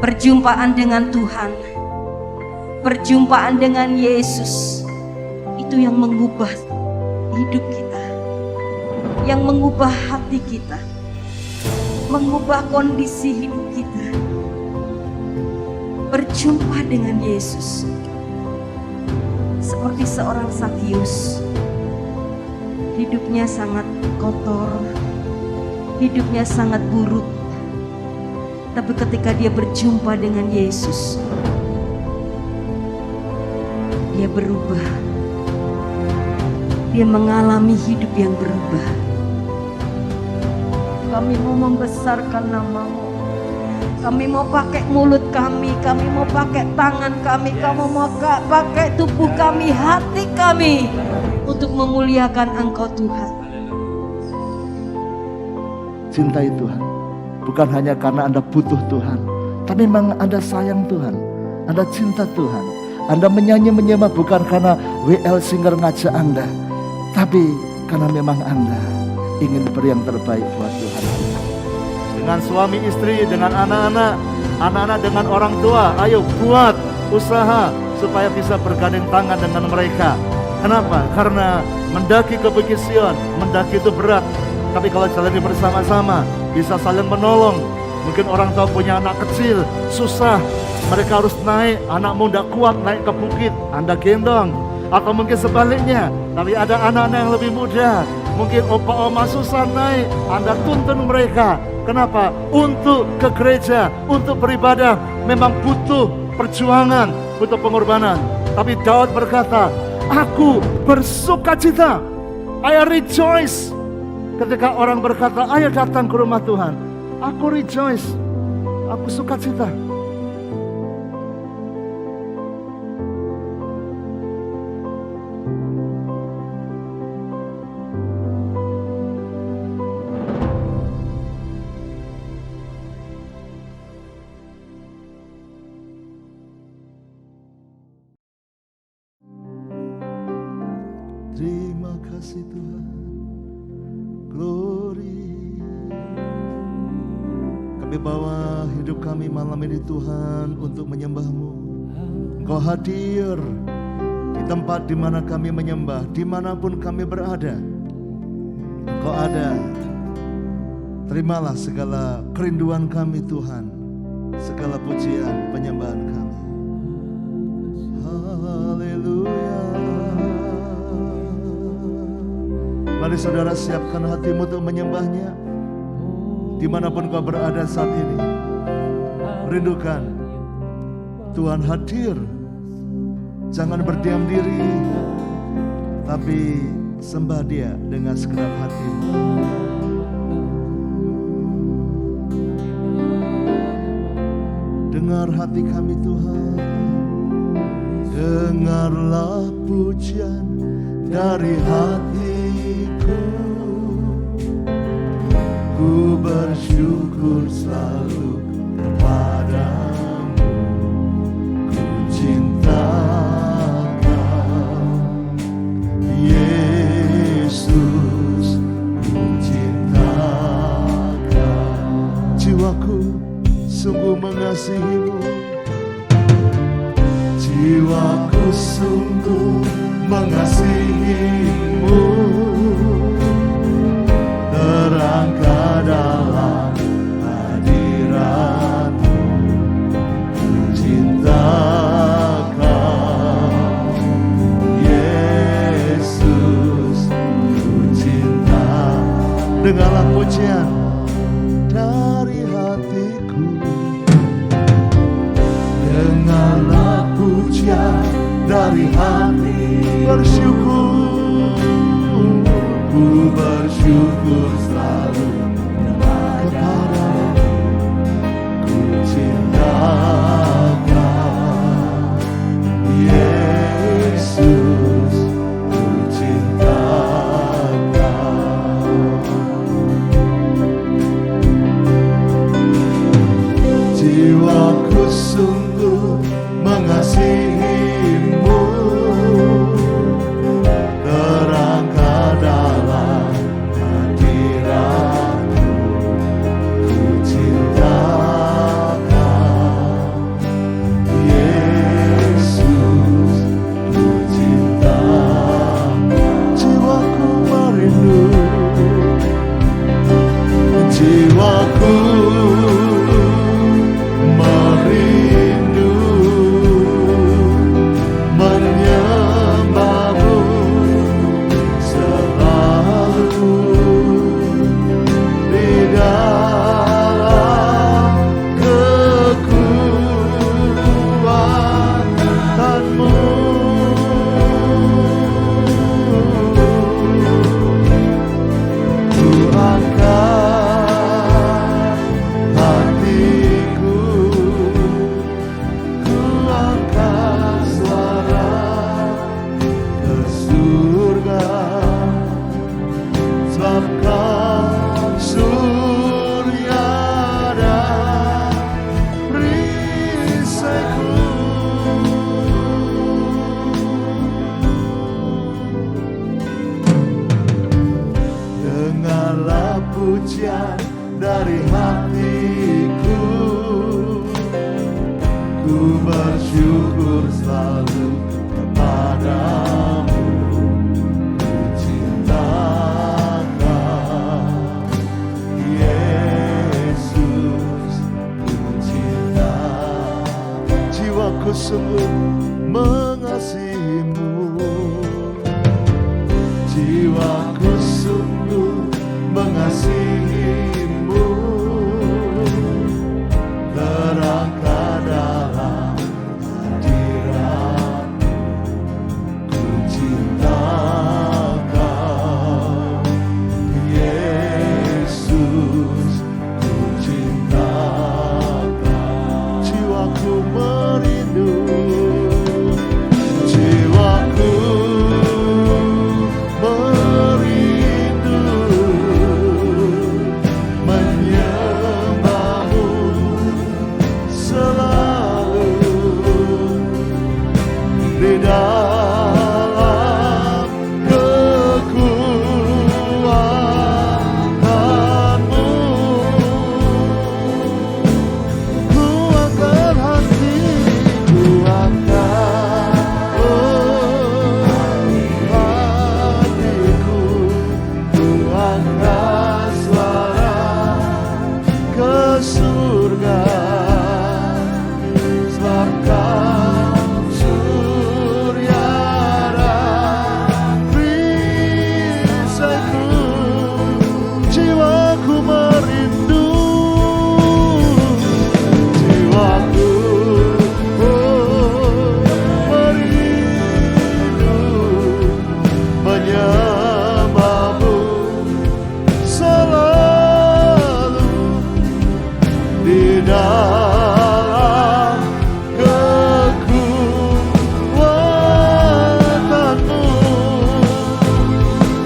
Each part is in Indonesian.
Perjumpaan dengan Tuhan, perjumpaan dengan Yesus, itu yang mengubah hidup kita, yang mengubah hati kita, mengubah kondisi hidup kita. Berjumpa dengan Yesus seperti seorang Sakius, hidupnya sangat kotor, hidupnya sangat buruk. Tapi ketika dia berjumpa dengan Yesus, dia berubah. Dia mengalami hidup yang berubah. Kami mau membesarkan nama-Mu. Kami mau pakai mulut kami mau pakai tangan kami mau pakai tubuh kami, hati kami untuk memuliakan Engkau Tuhan. Cintai Tuhan, bukan hanya karena Anda butuh Tuhan, tapi memang Anda sayang Tuhan, Anda cinta Tuhan. Anda menyanyi menyembah bukan karena WL Singer ngajak Anda, tapi karena memang Anda ingin beri yang terbaik buat Tuhan. Dengan suami istri, dengan anak-anak dengan orang tua, ayo buat usaha supaya bisa bergandeng tangan dengan mereka. Kenapa? Karena mendaki ke Bukit Sion, mendaki itu berat. Tapi kalau jalani bersama-sama, bisa saling menolong. Mungkin orang tua punya anak kecil, susah. Mereka harus naik, anakmu tidak kuat naik ke bukit, Anda gendong. Atau mungkin sebaliknya, tapi ada anak-anak yang lebih muda. Mungkin opa-oma susah naik, Anda tuntun mereka. Kenapa? Untuk ke gereja, untuk beribadah, memang butuh perjuangan, butuh pengorbanan. Tapi Daud berkata, aku bersukacita, I rejoice. Ketika orang berkata, ayo datang ke rumah Tuhan, aku rejoice, aku sukacita. Terima kasih Tuhan. Glory. Kami bawa hidup kami malam ini Tuhan untuk menyembah-Mu. Engkau hadir di tempat di mana kami menyembah, dimanapun kami berada. Engkau ada. Terimalah segala kerinduan kami Tuhan, segala pujian penyembahan kami. Haleluya. Mari saudara siapkan hatimu untuk menyembahnya. Dimanapun kau berada saat ini, rindukan Tuhan hadir. Jangan berdiam diri, tapi sembah Dia dengan segenap hatimu. Dengar hati kami Tuhan, dengarlah pujian dari hati. Ku bersyukur selalu kepadamu. Ku cinta Kau, Yesus. Ku cinta Kau. Jiwaku sungguh mengasihimu. Jiwaku sungguh mengasihimu. Terangkat dalam hadirat-Mu. Ku cinta Kau, Yesus. Ku cinta. Dengarlah pujian dari hatiku. Dengarlah pujian dari hati. Bersyukur, ku bersyukur selalu kepadamu. Ku cinta Kau, Yesus. Ku cinta Kau. Jiwaku sungguh mengasihimu. Terangkat dalam hadirat-Mu. Ku cinta Kau, bersyukur selalu kepadamu. Ku cintakan Yesus, ku cintakan. Jiwaku sungguh mengasihimu, jiwaku sungguh mengasihimu. Terangkat dalam hadiratmu, ku cintakan Yesus, ku cintakan. Jiwaku merindu, jiwaku merindu menyembahmu selalu di dalam kekuatanmu. Ku angkat hatiku, hatiku, ku angkat suara ke surga. Sebabkan surya dan perisaiku, jiwaku merindu, jiwaku merindu menyembahmu selalu di dalam kekuatanmu.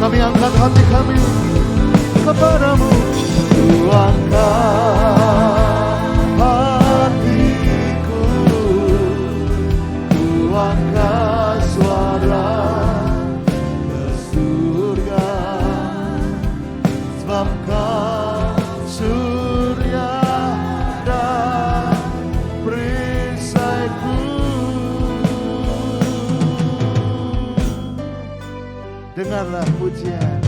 Kami angkat hati kami kepadamu, ku angkat hatiku, ku angkat suara ke surga. Sebabkan surya dan perisaiku. Dengarlah pujian,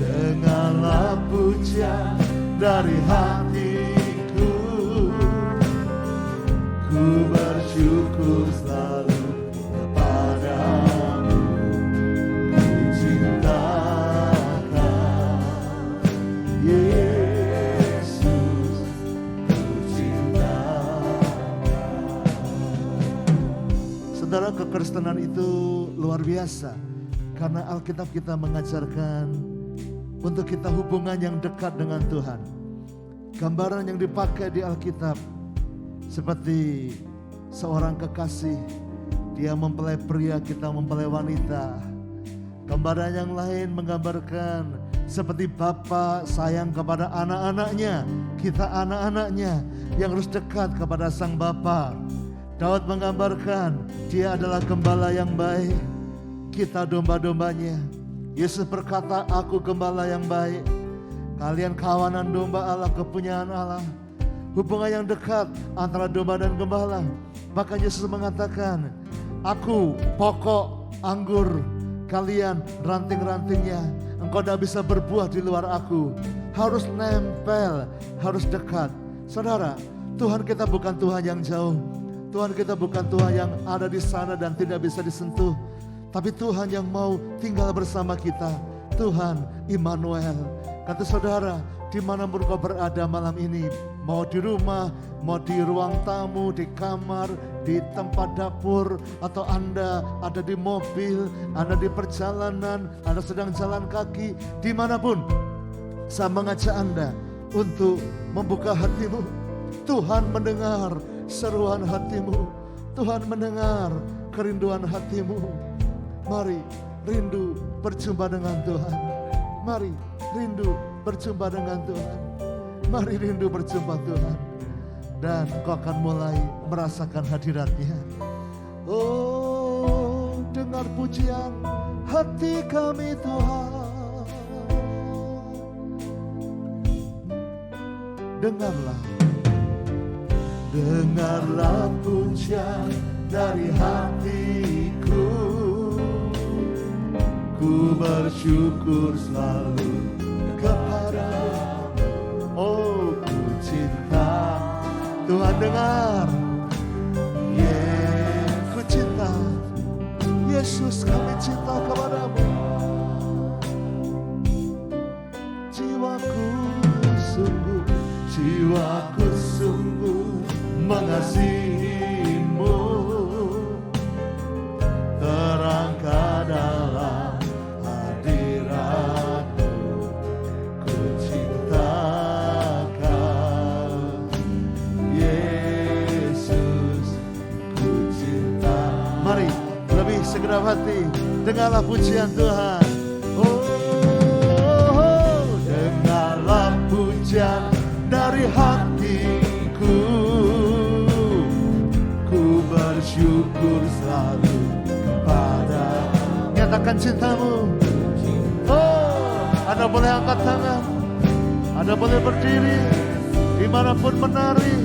dengarlah pujian dari hatiku. Ku bersyukur selalu kepadamu. Ku cintakan Yesus, ku cintakan. Saudara, kekristenan itu luar biasa. Karena Alkitab kita mengajarkan untuk kita hubungan yang dekat dengan Tuhan. Gambaran yang dipakai di Alkitab seperti seorang kekasih, dia mempelai pria, kita mempelai wanita. Gambaran yang lain menggambarkan seperti bapa sayang kepada anak-anaknya, kita anak-anaknya yang harus dekat kepada sang bapa. Daud menggambarkan dia adalah gembala yang baik, kita domba-dombanya. Yesus berkata, aku gembala yang baik, kalian kawanan domba Allah, kepunyaan Allah. Hubungan yang dekat antara domba dan gembala. Maka Yesus mengatakan, aku pokok anggur, kalian ranting-rantingnya. Engkau tidak bisa berbuah di luar aku. Harus nempel, harus dekat. Saudara, Tuhan kita bukan Tuhan yang jauh. Tuhan kita bukan Tuhan yang ada di sana dan tidak bisa disentuh. Tapi Tuhan yang mau tinggal bersama kita. Tuhan Immanuel. Kata saudara, dimanapun kau berada malam ini, mau di rumah, mau di ruang tamu, di kamar, di tempat dapur, atau Anda ada di mobil, Anda di perjalanan, Anda sedang jalan kaki, dimanapun, saya mengajak Anda untuk membuka hatimu. Tuhan mendengar seruan hatimu, Tuhan mendengar kerinduan hatimu. Mari rindu berjumpa dengan Tuhan. Mari rindu berjumpa dengan Tuhan. Mari rindu berjumpa Tuhan. Dan kau akan mulai merasakan hadirat-Nya. Oh, dengar pujian hati kami Tuhan. Dengarlah dengarlah pujian dari hatiku. Ku bersyukur selalu kepadamu. Oh, ku cinta. Tuhan dengar. Ku cinta. Yesus, kami cinta kepadamu. Jiwaku sungguh mengasihimu, terangkat dalam hadiratmu, ku cintakan Yesus, ku cinta. Mari lebih segenap hati dengarlah pujian Tuhan. Oh, dengarlah pujian dari hatiku. Ku bersyukur selalu kepadamu. Nyatakan cintamu. Oh, Anda boleh angkat tangan, Anda boleh berdiri dimanapun menari.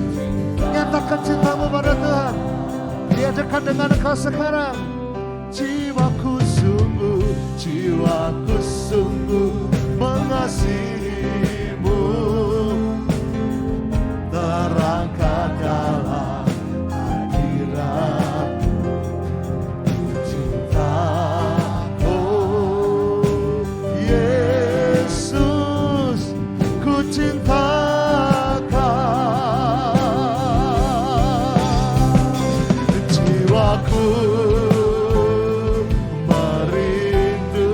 Nyatakan cintamu pada Tuhan. Dia dekat dengan engkau sekarang. Jiwaku sungguh mengasihimu, terangkat dalam hadiratmu, cinta. Oh Yesus, ku cintakan. Jiwaku merindu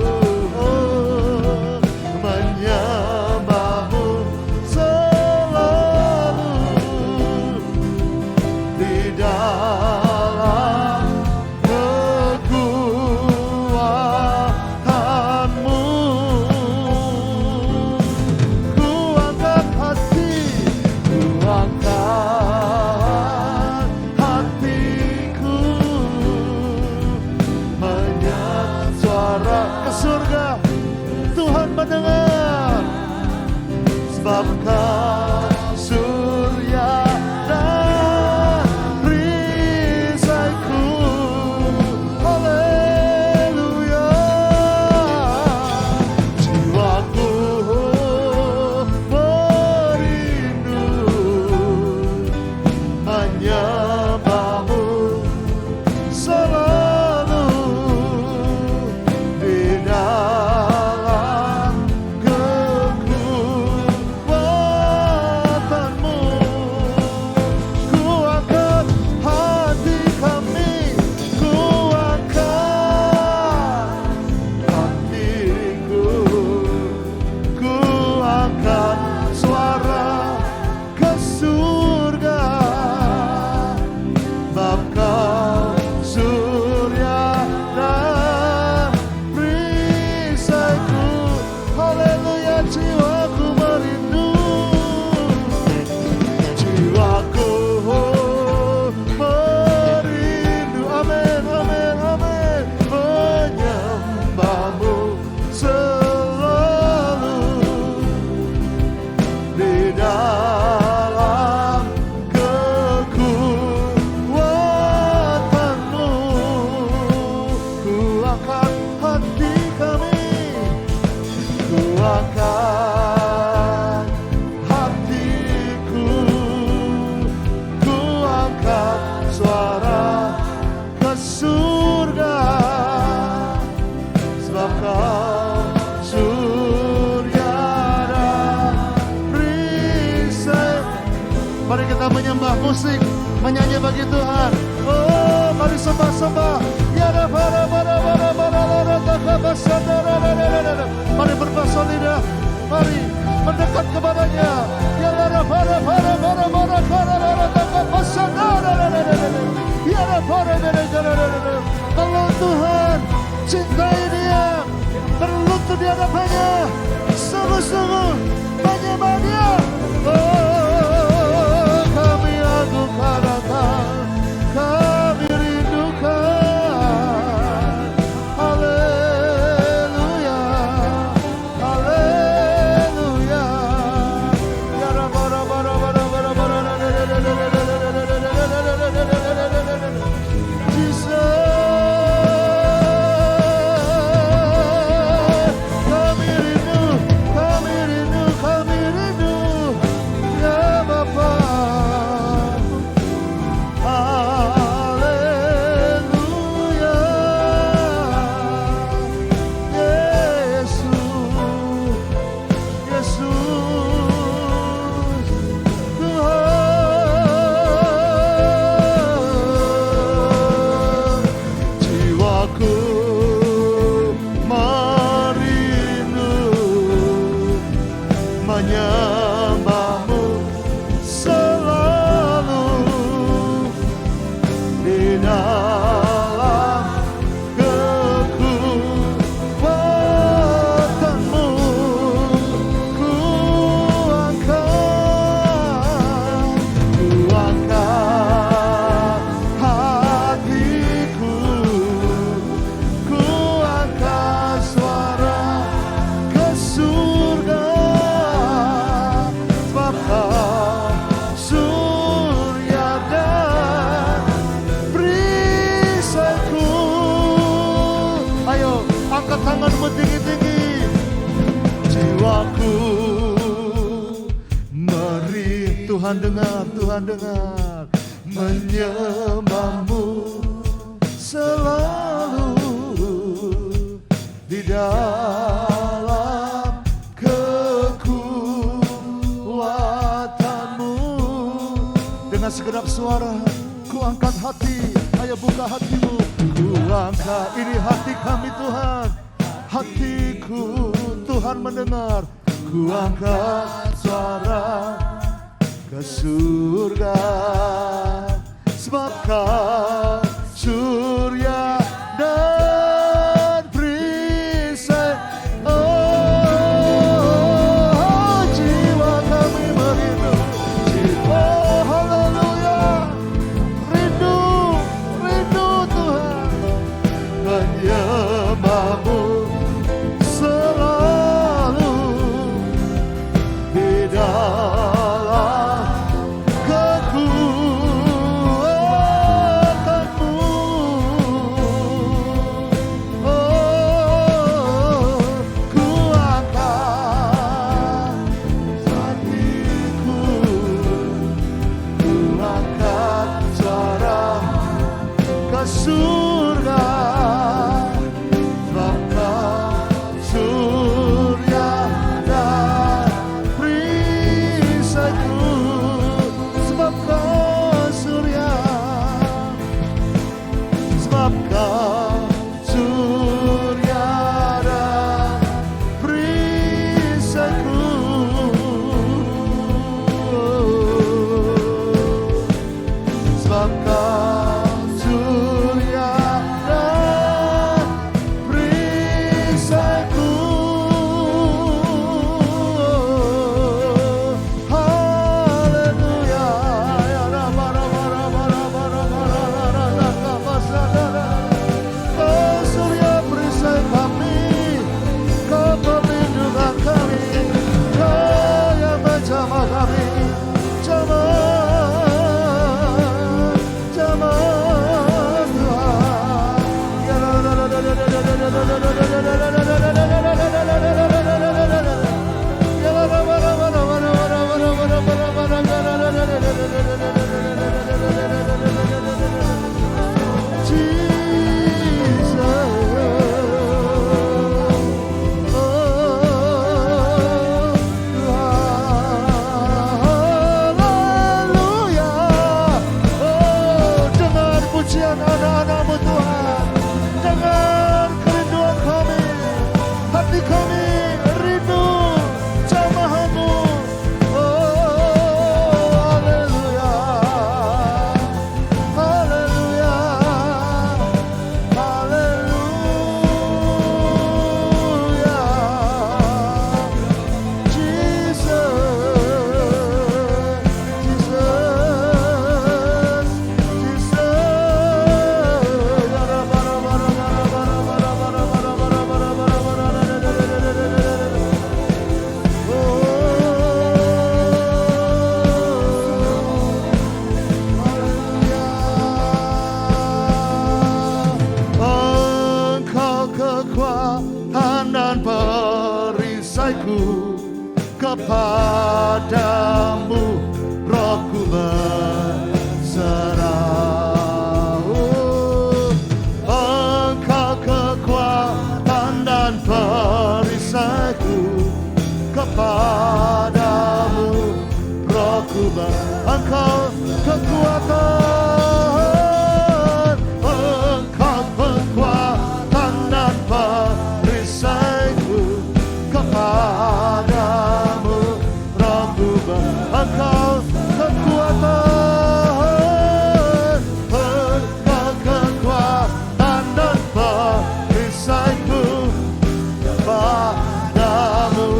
menyembahmu selalu di dalam kekuatanmu. Ku angkat hati, ku angkat hatiku, menyembah suara ke surga. Tuhan mendengar, sebab Kau surya dan perisaiku. Haleluya. Jiwaku merindu menyembahmu selalu di dalam kekuatanmu. Ku angkat hati kami, ku angkat hatiku, ku angkat suara ke surga. Bab Kau surya dan perisaiku. Haleluya. Jiwaku merindu, jiwaku merindu. Amin, amin, amin. Menyembahmu selalu di dalam kekuatanmu. Ku angkat hati kami, ku angkat hatiku, ku angkat suara ke surga. Sebab Kau surya dan perisai. Mari kita menyembah musik, menyanyi bagi Tuhan. Oh, mari sembah-sembah. Ya para. Mari berbahasa lidah. Mari mendekat kepadanya. Ya para. Kalau Tuhan cintai dia, berlutut di hadapannya, sungguh-sungguh menyembah dia. Oh, kami agungkan Engkau, kami rindukan. Haleluya, haleluya. Ya Tuhan dengar, Tuhan dengar. Menyembahmu selalu di dalam kekuatanmu. Dengan segenap suara ku angkat hati, ayo buka hatimu. Ku angkat, ini hati kami Tuhan, hatiku Tuhan mendengar. Ku angkat suara ke surga, sebab kau surya dan perisai. Oh, jiwa kami merindu, oh haleluya, rindu, rindu Tuhan. Menyembahmu selalu di dalam kekuatanmu. Oh, ku angkat hatiku, ku angkat suara ke surga, sebab kau surya dan perisaiku. Sebab kau surya, sebab kau surya dan perisaiku. Sebab kau surya dan perisaiku. Haleluya. Kau surya perisai kami, kau perlindungan kami, kau yang menjamah kami, jamah, jamah Tuhan. Dengar pujian anak-anak-Mu Tuhan, dengar kerinduan kami, hati kami rindu jamaah-Mu. Oh, haleluya, haleluya, haleluya. Jesus, Jesus, Engkau kekuatan dan perisaiku, kepadamu rohku berserah. Engkau kekuatan dan perisaiku, kepadamu rohku berserah. Engkau kekuatan, engkau kekuatan dan perisaiku, kepadamu rohku berserah. Engkau kekuatan, engkau kekuatan dan perisaiku, kepadamu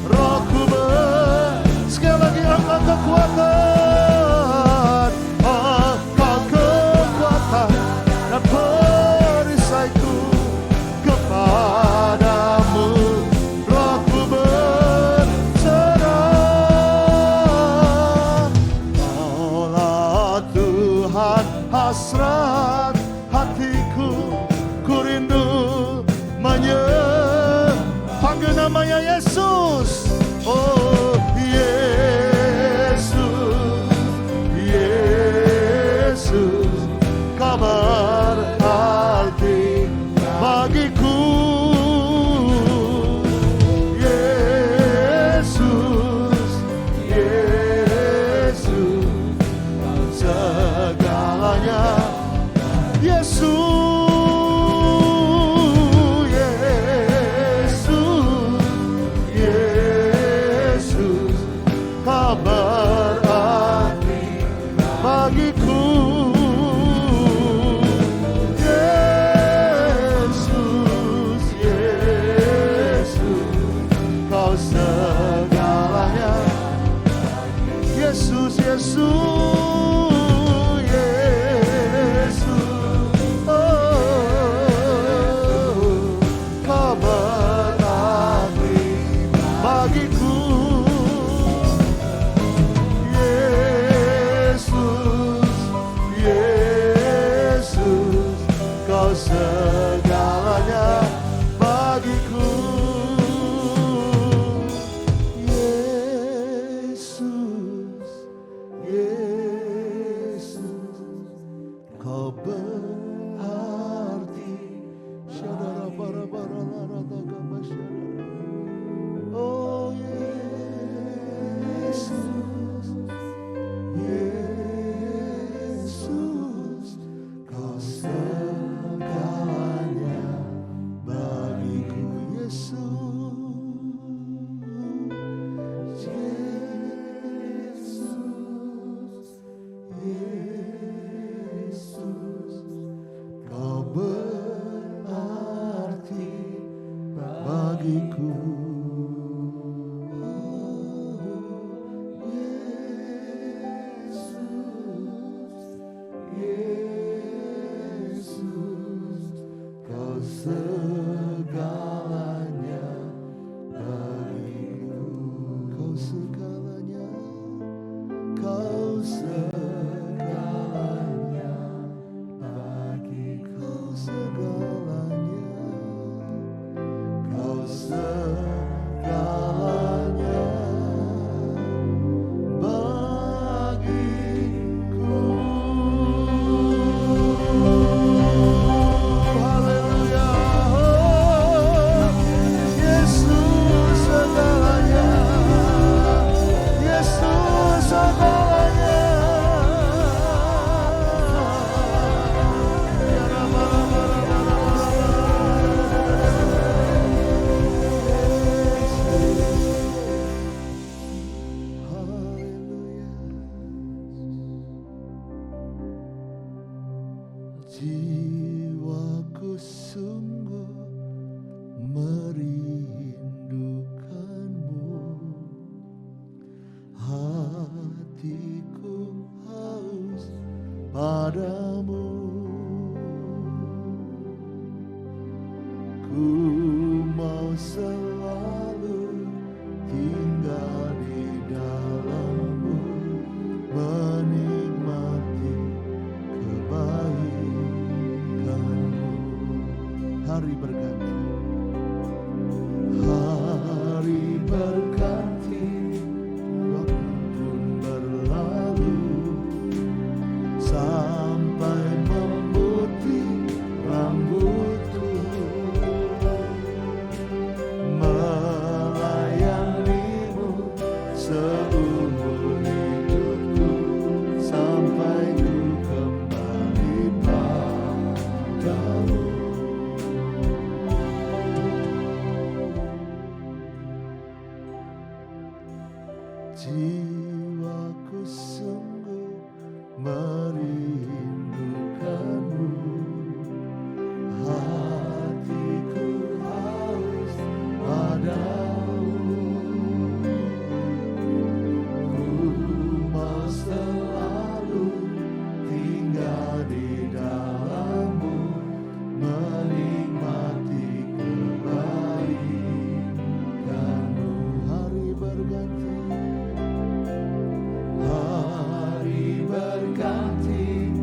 rohku berserah. Sekali lagi, engkau kekuatan, engkau kekuatan dan perisaiku, kepadamu rohku berserah. Kaulah Tuhan hasrat hatiku, ku rindu panggil namanya Yesus. Oh Yesus, berarti bagiku. Yesus, Yesus, segalanya. Yesus, Yesus, kau berarti bagiku. Yesus, Yesus, kau segalanya. Yesus, Yesus, segalanya bagiku. Yesus, Yesus, kau berarti. Oh Yesus, Yesus, kau segalanya bagiku. Yesus, Yesus, kau berarti bagiku. Segalanya bagiku, kau segalanya, kau segalanya bagiku, segalanya, kau segalanya bagiku. Jiwaku sungguh merindukanmu, hatiku haus padamu. Ku mau selalu tinggal di dalam-Mu, menikmati kebaikan-Mu. Hari berganti, hari berganti, waktu pun berlalu, sampai memutih rambutku, melayanimu seumur hidupku, sampai ku kembali padamu. Jiwaku sungguh merindukanmu, hatiku haus padamu. Ku mau selalu tinggal di dalam-Mu, menikmati kebaikan-Mu. Hari berganti, hari berganti,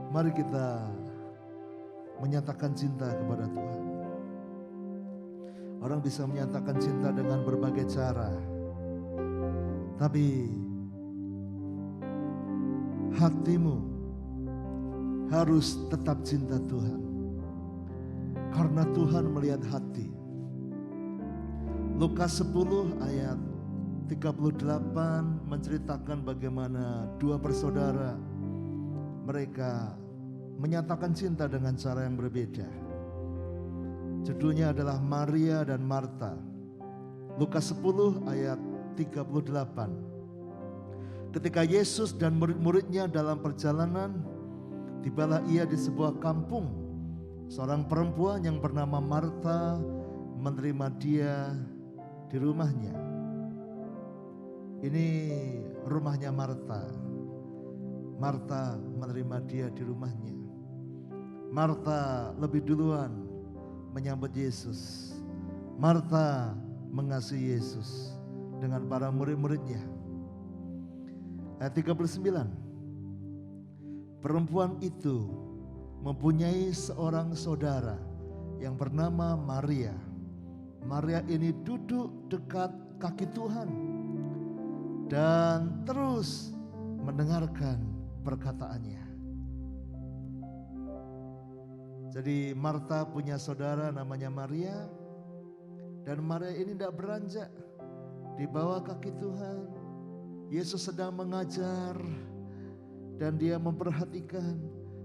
Mari kita menyatakan cinta kepada Tuhan. Orang bisa menyatakan cinta dengan berbagai cara, tapi hatimu harus tetap cinta Tuhan, karena Tuhan melihat hati. Lukas 10 ayat 38 menceritakan bagaimana dua bersaudara mereka menyatakan cinta dengan cara yang berbeda. Judulnya adalah Maria dan Marta. Lukas 10 ayat 38. Ketika Yesus dan murid-muridnya dalam perjalanan, tibalah ia di sebuah kampung. Seorang perempuan yang bernama Marta menerima dia di rumahnya. Ini rumahnya Marta. Marta menerima dia di rumahnya. Marta lebih duluan menyambut Yesus. Marta mengasihi Yesus dengan para murid-muridnya. Ayat 39. Perempuan itu mempunyai seorang saudara yang bernama Maria. Maria ini duduk dekat kaki Tuhan dan terus mendengarkan perkataannya. Jadi Marta punya saudara namanya Maria, dan Maria ini tidak beranjak di bawah kaki Tuhan. Yesus sedang mengajar dan dia memperhatikan,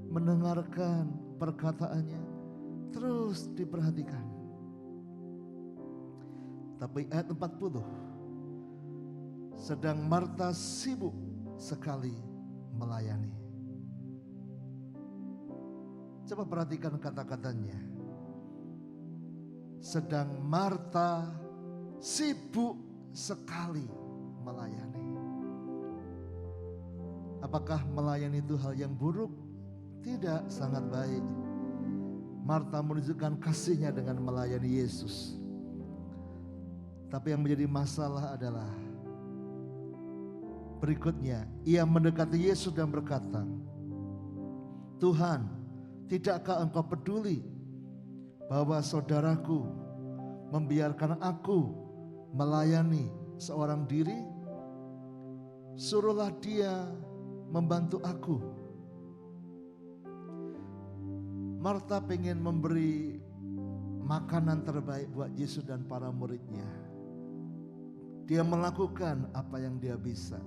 mendengarkan perkataannya, terus diperhatikan. Tapi ayat 40, sedang Marta sibuk sekali melayani. Coba perhatikan kata-katanya. Sedang Marta sibuk sekali melayani. Apakah melayani itu hal yang buruk? Tidak, sangat baik. Marta menunjukkan kasihnya dengan melayani Yesus. Tapi yang menjadi masalah adalah berikutnya, ia mendekati Yesus dan berkata, Tuhan, tidakkah engkau peduli bahwa saudaraku membiarkan aku melayani seorang diri? Suruhlah dia membantu aku. Marta pengen memberi makanan terbaik buat Yesus dan para muridnya. Dia melakukan apa yang dia bisa.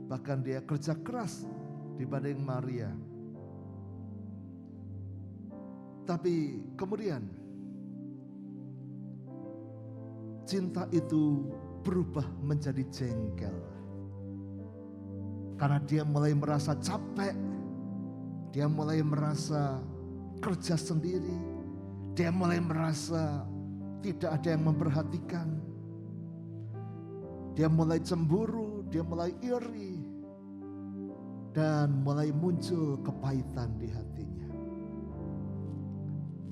Bahkan dia kerja keras dibanding Maria. Tapi kemudian cinta itu berubah menjadi jengkel. Karena dia mulai merasa capek. Dia mulai merasa kerja sendiri. Dia mulai merasa tidak ada yang memperhatikan. Dia mulai cemburu, dia mulai iri, dan mulai muncul kepahitan di hatinya.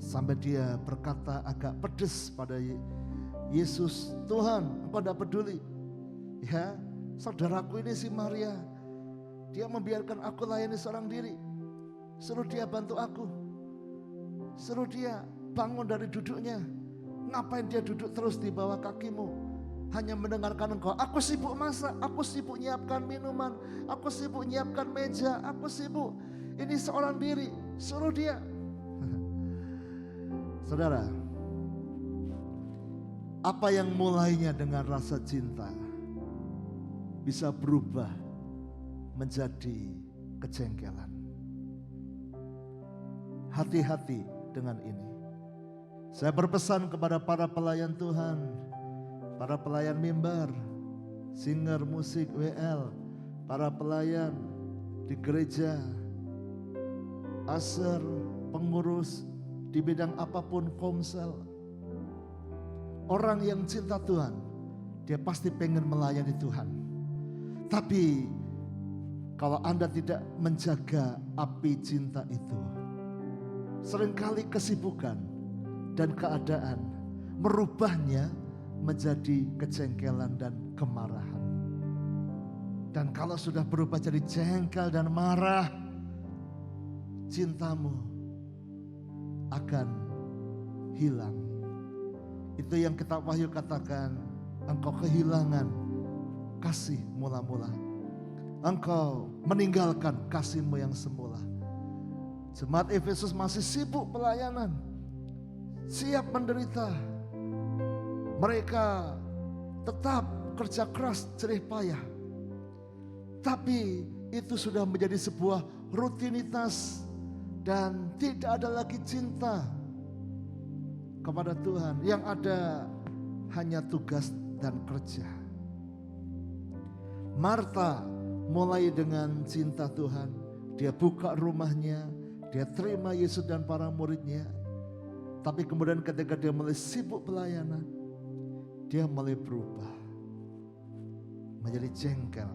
Sampai dia berkata agak pedes pada Yesus, Tuhan, engkau tidak peduli. Ya, saudaraku ini si Maria, dia membiarkan aku layani seorang diri. Suruh dia bantu aku. Suruh dia bangun dari duduknya. Ngapain dia duduk terus di bawah kakimu? Hanya mendengarkan engkau. Aku sibuk masak, aku sibuk nyiapkan minuman, aku sibuk nyiapkan meja, aku sibuk. Ini seorang diri, suruh dia. Saudara, apa yang mulainya dengan rasa cinta bisa berubah menjadi kejengkelan. Hati-hati dengan ini. Saya berpesan kepada para pelayan Tuhan, para pelayan mimbar, singer musik WL, para pelayan di gereja, usher, pengurus di bidang apapun, komsel. Orang yang cinta Tuhan, dia pasti pengen melayani Tuhan. Tapi kalau Anda tidak menjaga api cinta itu, seringkali kesibukan dan keadaan merubahnya menjadi kejengkelan dan kemarahan. Dan kalau sudah berubah jadi jengkel dan marah, cintamu akan hilang. Itu yang kitab Wahyu katakan, engkau kehilangan kasih mula-mula. Engkau meninggalkan kasihmu yang semula. Jemaat Efesus masih sibuk pelayanan, siap menderita. Mereka tetap kerja keras, jerih payah. Tapi itu sudah menjadi sebuah rutinitas dan tidak ada lagi cinta kepada Tuhan. Yang ada hanya tugas dan kerja. Marta mulai dengan cinta Tuhan. Dia buka rumahnya, dia terima Yesus dan para muridnya. Tapi kemudian ketika dia mulai sibuk pelayanan, dia mulai berubah menjadi jengkel.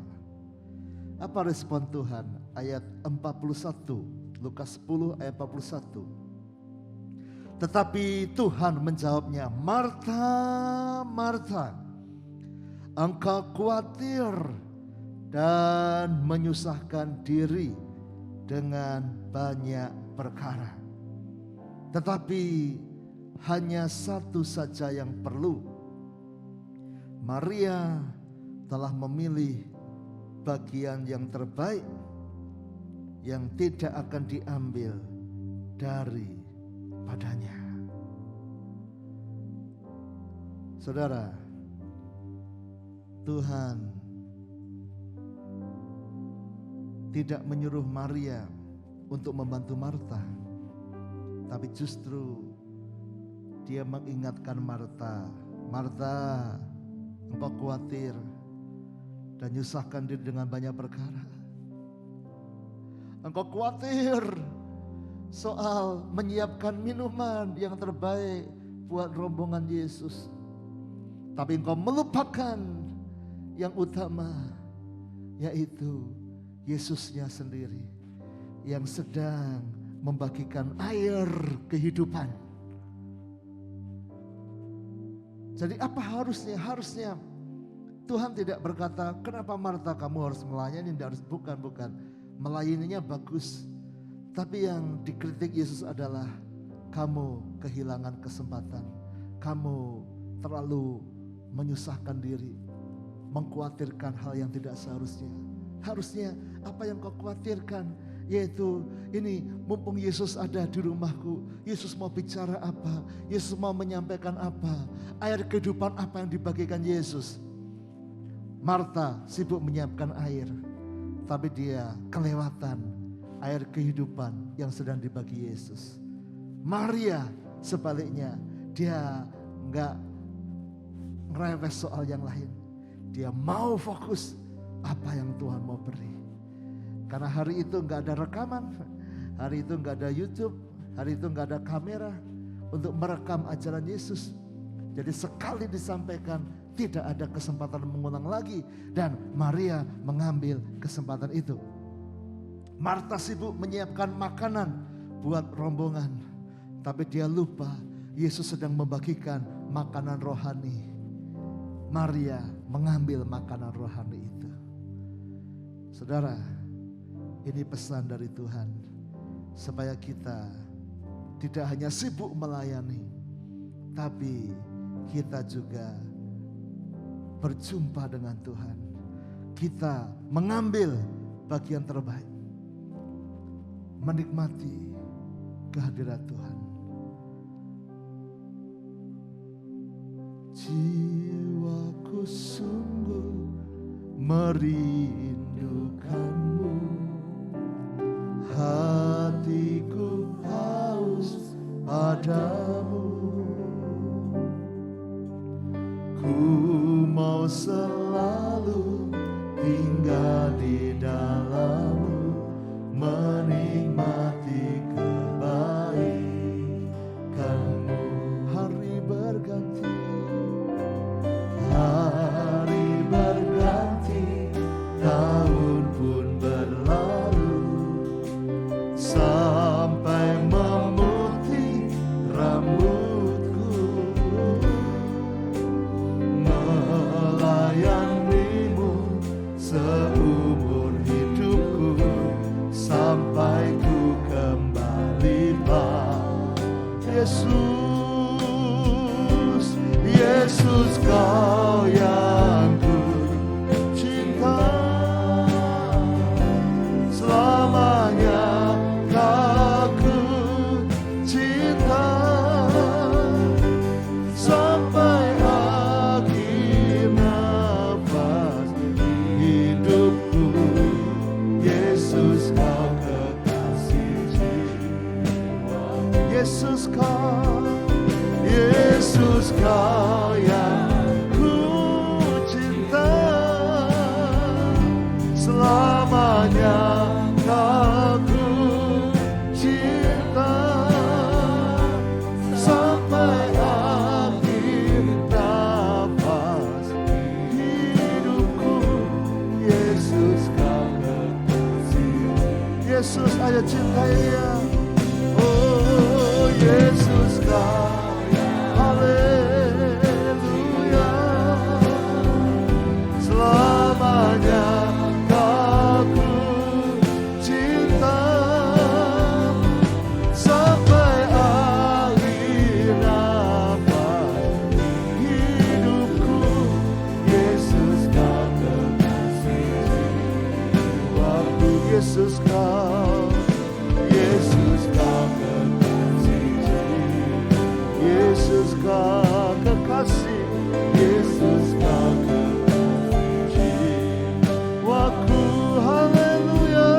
Apa respon Tuhan? Ayat 41, Lukas 10 ayat 41. Tetapi Tuhan menjawabnya, Marta, Marta, engkau khawatir dan menyusahkan diri dengan banyak perkara. Tetapi hanya satu saja yang perlu. Maria telah memilih bagian yang terbaik yang tidak akan diambil daripadanya. Saudara, Tuhan tidak menyuruh Maria untuk membantu Marta, tapi justru dia mengingatkan Marta, Marta, engkau khawatir dan nyusahkan diri dengan banyak perkara. Engkau khawatir soal menyiapkan minuman yang terbaik buat rombongan Yesus. Tapi engkau melupakan yang utama, yaitu Yesusnya sendiri yang sedang membagikan air kehidupan. Jadi apa harusnya? Harusnya Tuhan tidak berkata, kenapa Marta kamu harus melayani, bukan. Melayaninya bagus. Tapi yang dikritik Yesus adalah kamu kehilangan kesempatan. Kamu terlalu menyusahkan diri, mengkhawatirkan hal yang tidak seharusnya. Harusnya apa yang kau khawatirkan, yaitu ini mumpung Yesus ada di rumahku, Yesus mau bicara apa, Yesus mau menyampaikan apa, air kehidupan apa yang dibagikan Yesus. Marta sibuk menyiapkan air, tapi dia kelewatan air kehidupan yang sedang dibagi Yesus. Maria sebaliknya, dia enggak ngerewes soal yang lain. Dia mau fokus apa yang Tuhan mau beri. Karena hari itu enggak ada rekaman, hari itu enggak ada YouTube, hari itu enggak ada kamera untuk merekam ajaran Yesus. Jadi sekali disampaikan, tidak ada kesempatan mengulang lagi. Dan Maria mengambil kesempatan itu. Marta sibuk menyiapkan makanan buat rombongan, tapi dia lupa Yesus sedang membagikan makanan rohani. Maria mengambil makanan rohani itu. Saudara, ini pesan dari Tuhan, supaya kita tidak hanya sibuk melayani, tapi kita juga berjumpa dengan Tuhan. Kita mengambil bagian terbaik, menikmati kehadiran Tuhan. Jiwaku sungguh merindukanmu, hatiku haus padamu. Ku mau selalu tinggal di dalammu, menikmati kebaikanmu. Hari berganti, tahun pun berlalu, sampai memutih rambut Yesus, Yesus Kau yang ku cinta, selamanya Kau ku cinta, sampai akhir nafas hidupku. Yesus Kau kekasih jiwa, Yesus Kau, Yesus Kau yang ku cinta, selamanya Kau ku cinta, sampai akhir nafas hidupku. Yesus Kau kekasih, Yesus ayo cintai Dia. Oh Yesus Kau, haleluya, selamanya Kau ku cinta, sampai akhir nafas hidupku. Yesus Kau kekasih jiwaku, Yesus Kau, Yesus Kau kekasih jiwa, Yesus Kau kekasih, Yesus Kau kekasih jiwaku, haleluya.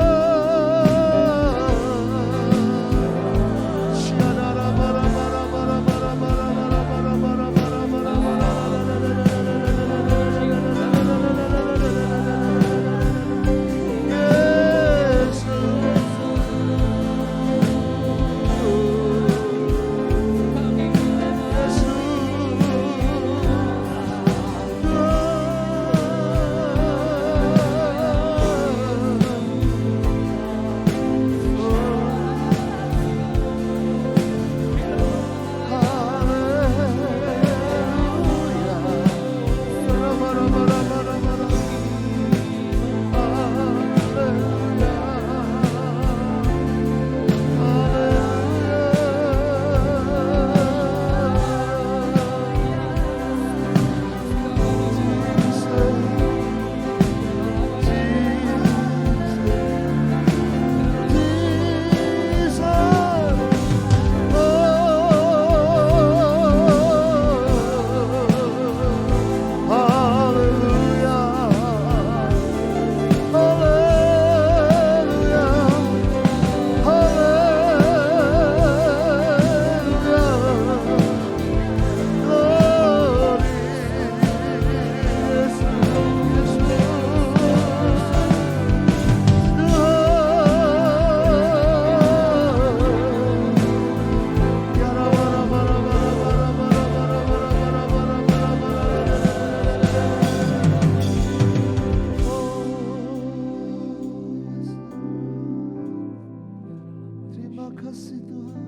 Terima kasih Tuhan,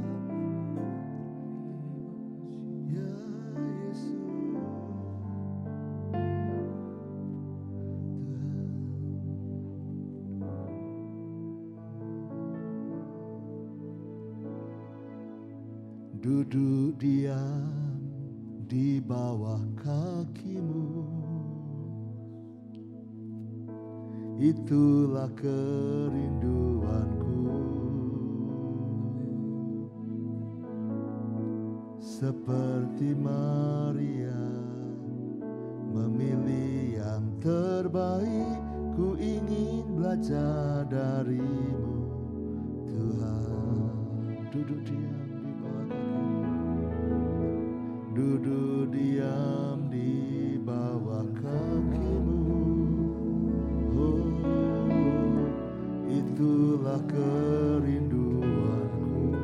ya Yesus. Duduk diam di bawah kaki-Mu, itulah kerinduanku. Seperti Maria memilih yang terbaik, ku ingin belajar dari-Mu Tuhan. Duduk diam di bawah kaki-Mu, duduk diam di bawah kaki-Mu. Oh, itulah kerinduanku.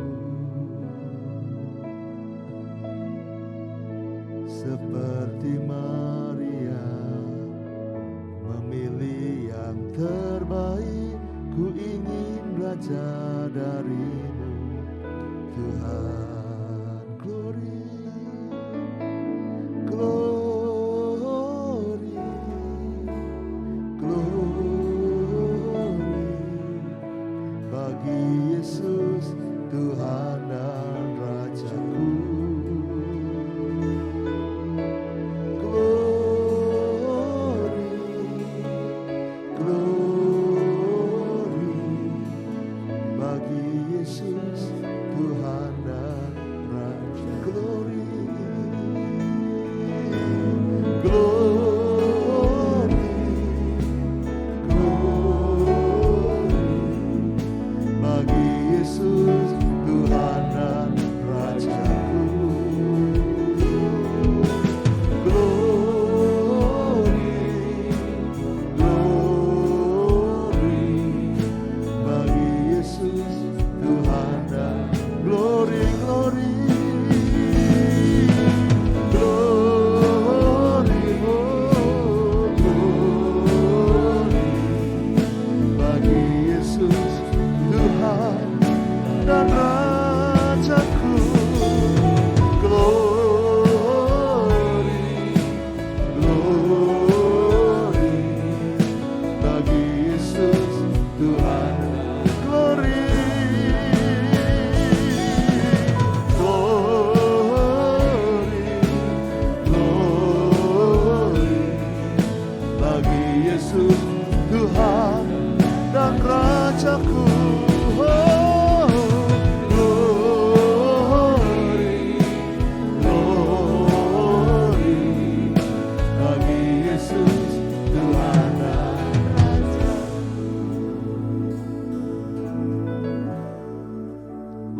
Seperti Maria memilih yang terbaik, ku ingin belajar dari-Mu Tuhan. Glory, glory, glory bagi Yesus Tuhan dan Rajaku.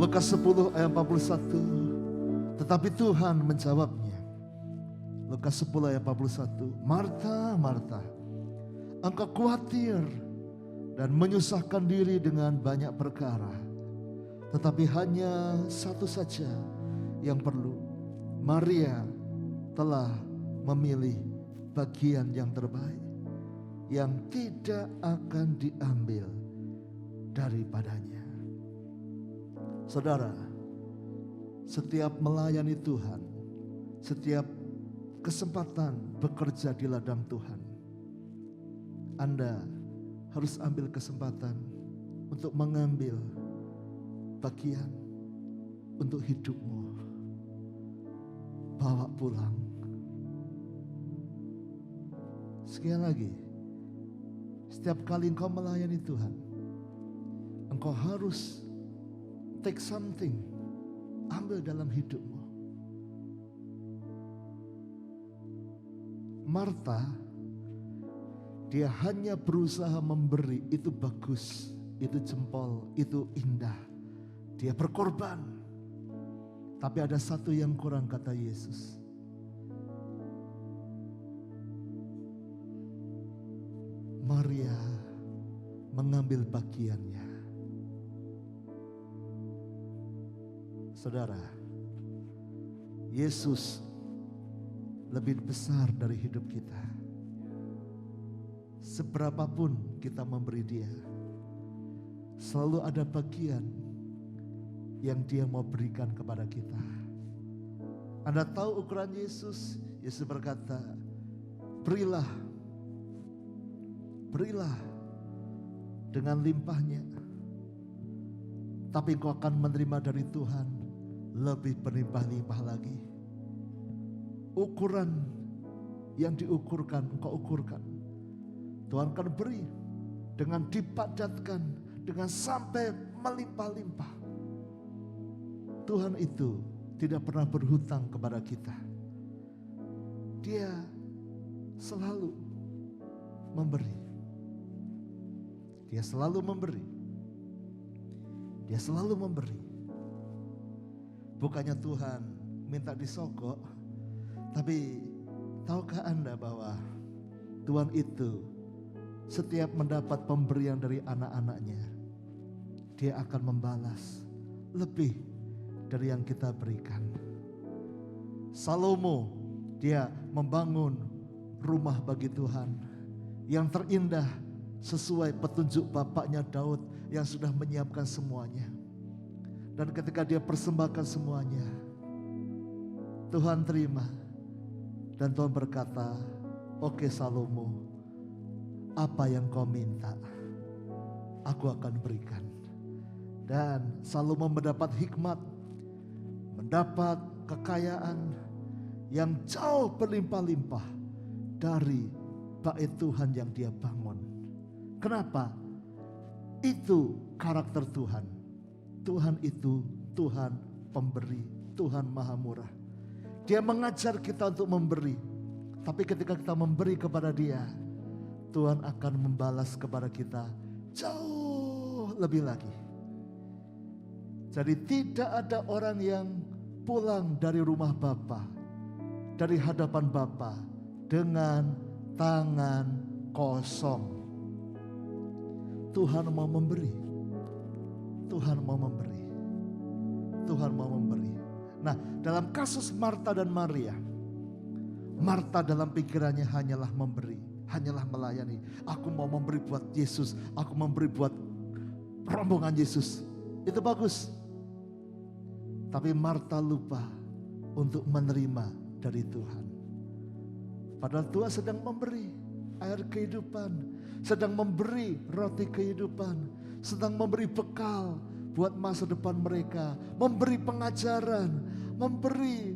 Lukas 10 ayat 41. Tetapi Tuhan menjawabnya. Lukas 10 ayat 41. Marta, Marta, engkau khawatir dan menyusahkan diri dengan banyak perkara. Tetapi hanya satu saja yang perlu. Maria telah memilih bagian yang terbaik, yang tidak akan diambil daripadanya. Saudara, setiap melayani Tuhan, setiap kesempatan bekerja di ladang Tuhan, Anda harus ambil kesempatan untuk mengambil bagian untuk hidupmu. Bawa pulang. Sekali lagi, setiap kali engkau melayani Tuhan, engkau harus take something, ambil dalam hidupmu. Marta, dia hanya berusaha memberi, itu bagus, itu jempol, itu indah. Dia berkorban. Tapi ada satu yang kurang, kata Yesus. Maria mengambil bagiannya. Saudara, Yesus lebih besar dari hidup kita. Seberapapun kita memberi Dia, selalu ada bagian yang Dia mau berikan kepada kita. Anda tahu ukuran Yesus? Yesus berkata, berilah dengan limpahnya, tapi engkau akan menerima dari Tuhan lebih berlimpah-limpah lagi. Ukuran yang diukurkan, engkau ukurkan, Tuhan akan beri dengan dipadatkan, dengan sampai melimpah-limpah. Tuhan itu tidak pernah berhutang kepada kita. Dia selalu memberi. Dia selalu memberi. Dia selalu memberi. Bukannya Tuhan minta disogok, tapi tahukah Anda bahwa Tuhan itu setiap mendapat pemberian dari anak-anaknya, Dia akan membalas lebih dari yang kita berikan. Salomo, dia membangun rumah bagi Tuhan yang terindah sesuai petunjuk bapaknya Daud yang sudah menyiapkan semuanya. Dan ketika dia persembahkan semuanya, Tuhan terima. Dan Tuhan berkata, oke Salomo, apa yang kau minta, aku akan berikan. Dan Salomo mendapat hikmat, mendapat kekayaan yang jauh berlimpah-limpah dari bait Tuhan yang dia bangun. Kenapa? Itu karakter Tuhan. Tuhan itu Tuhan pemberi, Tuhan maha murah. Dia mengajar kita untuk memberi. Tapi ketika kita memberi kepada Dia, Tuhan akan membalas kepada kita jauh lebih lagi. Jadi tidak ada orang yang pulang dari rumah Bapa, dari hadapan Bapa dengan tangan kosong. Tuhan mau memberi. Tuhan mau memberi. Tuhan mau memberi. Nah, dalam kasus Marta dan Maria, Marta dalam pikirannya hanyalah memberi, hanyalah melayani. Aku mau memberi buat Yesus, aku memberi buat rombongan Yesus. Itu bagus. Tapi Marta lupa untuk menerima dari Tuhan. Padahal Tuhan sedang memberi air kehidupan, sedang memberi roti kehidupan, sedang memberi bekal buat masa depan mereka, memberi pengajaran, memberi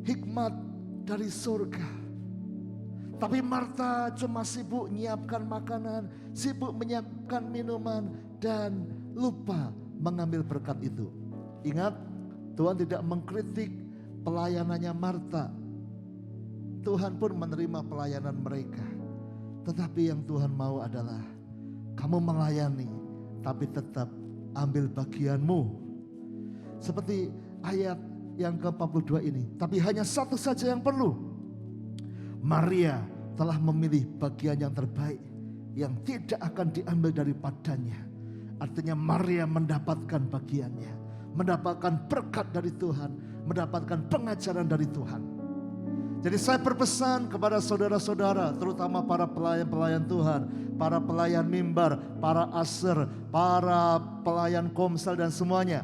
hikmat dari surga. Tapi Marta cuma sibuk menyiapkan makanan, sibuk menyiapkan minuman, dan lupa mengambil berkat itu. Ingat, Tuhan tidak mengkritik pelayanannya Marta. Tuhan pun menerima pelayanan mereka. Tetapi yang Tuhan mau adalah kamu melayani, tapi tetap ambil bagianmu. Seperti ayat yang ke-42 ini. Tapi hanya satu saja yang perlu. Maria telah memilih bagian yang terbaik, yang tidak akan diambil daripadanya. Artinya Maria mendapatkan bagiannya, mendapatkan berkat dari Tuhan, mendapatkan pengajaran dari Tuhan. Jadi saya berpesan kepada saudara-saudara, terutama para pelayan-pelayan Tuhan, para pelayan mimbar, para aser, para pelayan komsel dan semuanya.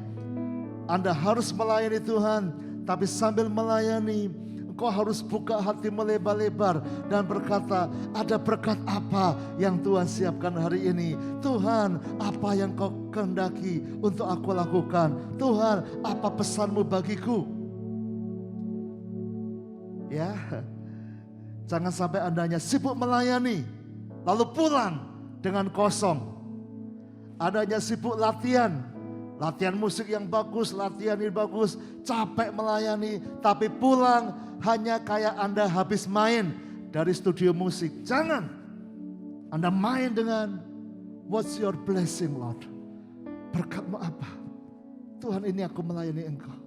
Anda harus melayani Tuhan, tapi sambil melayani, engkau harus buka hatimu lebar-lebar dan berkata, ada berkat apa yang Tuhan siapkan hari ini? Tuhan, apa yang kau kehendaki untuk aku lakukan? Tuhan, apa pesanmu bagiku? Ya, jangan sampai Anda hanya sibuk melayani, lalu pulang dengan kosong. Anda hanya sibuk latihan musik yang bagus, latihan yang bagus, capek melayani, tapi pulang hanya kayak Anda habis main dari studio musik. Jangan. Anda main dengan, what's your blessing Lord? Berkatmu apa? Tuhan, ini aku melayani Engkau.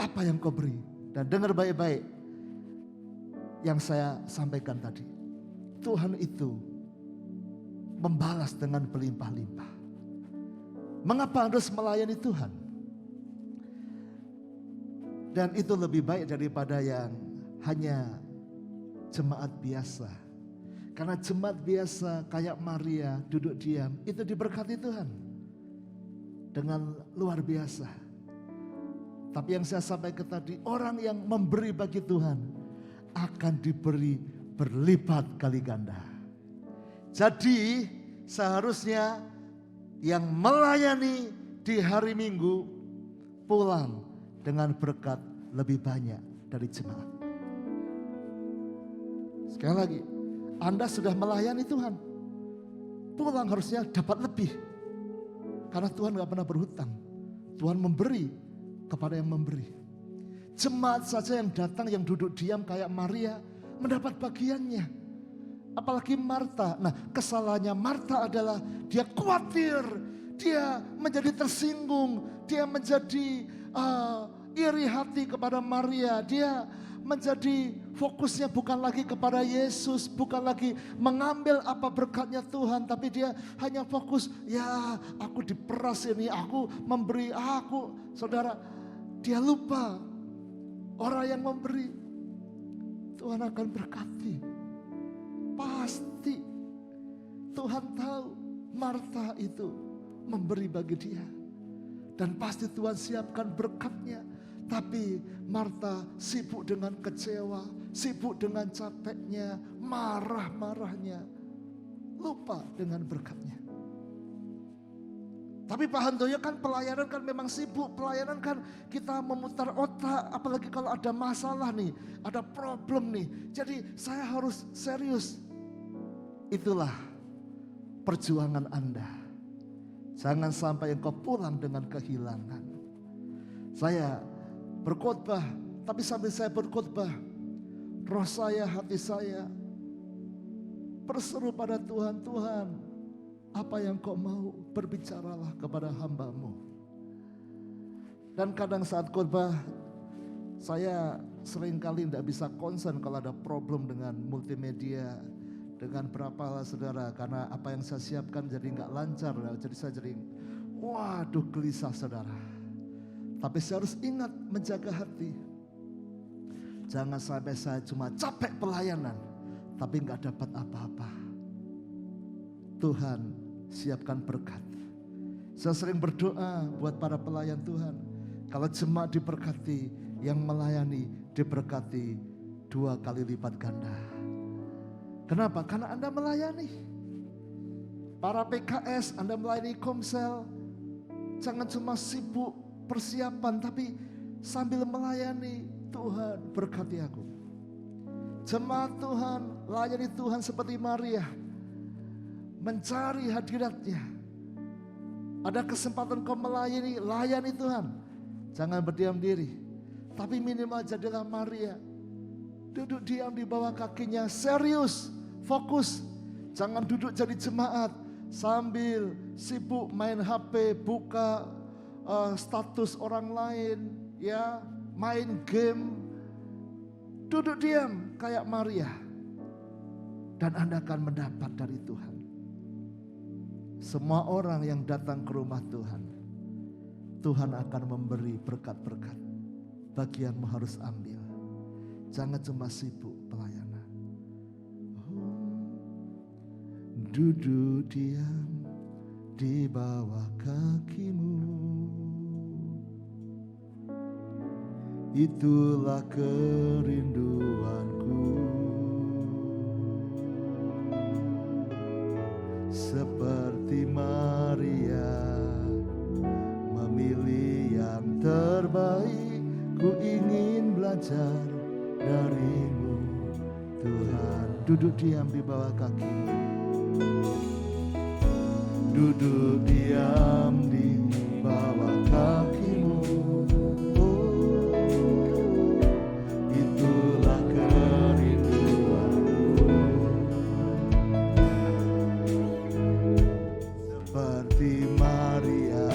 Apa yang kau beri? Dan dengar baik-baik yang saya sampaikan tadi. Tuhan itu membalas dengan berlimpah-limpah. Mengapa harus melayani Tuhan? Dan itu lebih baik daripada yang hanya jemaat biasa. Karena jemaat biasa kayak Maria duduk diam, itu diberkati Tuhan dengan luar biasa. Tapi yang saya sampaikan tadi, orang yang memberi bagi Tuhan akan diberi berlipat kali ganda. Jadi seharusnya yang melayani di hari Minggu pulang dengan berkat lebih banyak dari jemaat. Sekali lagi, Anda sudah melayani Tuhan, pulang harusnya dapat lebih. Karena Tuhan gak pernah berhutang. Tuhan memberi kepada yang memberi. Jemaat saja yang datang, yang duduk diam kayak Maria, mendapat bagiannya. Apalagi Marta. Nah, kesalahannya Marta adalah dia khawatir, dia menjadi tersinggung, dia menjadi iri hati kepada Maria. Dia menjadi fokusnya bukan lagi kepada Yesus, bukan lagi mengambil apa berkatnya Tuhan, tapi dia hanya fokus, ya aku diperas ini, aku memberi, aku. Saudara, dia lupa orang yang memberi Tuhan akan berkati. Pasti Tuhan tahu Marta itu memberi bagi dia, dan pasti Tuhan siapkan berkatnya. Tapi Marta sibuk dengan kecewa, sibuk dengan capeknya, marah-marahnya, lupa dengan berkatnya. Tapi Pak Handoyo kan pelayanan kan memang sibuk. Pelayanan kan kita memutar otak. Apalagi kalau ada masalah nih, ada problem nih. Jadi saya harus serius. Itulah perjuangan Anda. Jangan sampai engkau pulang dengan kehilangan. Saya berkhotbah, tapi sambil saya berkhotbah, roh saya, hati saya berseru pada Tuhan, Tuhan, apa yang kau mau, berbicaralah kepada hamba-Mu. Dan kadang saat khotbah, saya seringkali tidak bisa konsen kalau ada problem dengan multimedia, dengan berapa saudara, karena apa yang saya siapkan jadi nggak lancar, jadi saya jadi waduh gelisah saudara. Tapi saya harus ingat menjaga hati. Jangan sampai saya cuma capek pelayanan, tapi nggak dapat apa-apa. Tuhan siapkan berkat. Saya sering berdoa buat para pelayan Tuhan. Kalau jemaat diberkati, yang melayani diberkati 2 kali lipat ganda. Kenapa? Karena Anda melayani. Para PKS, Anda melayani komsel. Jangan cuma sibuk persiapan, tapi sambil melayani. Tuhan berkati aku. Jemaat Tuhan, layani Tuhan seperti Maria, mencari hadiratnya. Ada kesempatan kau melayani, layani Tuhan. Jangan berdiam diri, tapi minimal jadilah Maria. Duduk diam di bawah kakinya, serius, fokus. Jangan duduk jadi jemaat, sambil sibuk main HP, buka status orang lain, ya, main game, duduk diam kayak Maria, dan Anda akan mendapat dari Tuhan. Semua orang yang datang ke rumah Tuhan, Tuhan akan memberi berkat-berkat. Bagianmu harus ambil. Jangan cuma sibuk pelayanan. Duduk diam di bawah kakimu, itulah kerinduanku. Seperti Maria memilih yang terbaik, ku ingin belajar darimu Tuhan. Duduk diam di bawah kakimu, duduk diam di bawah kakimu. Oh, itulah kerinduanku. Seperti Maria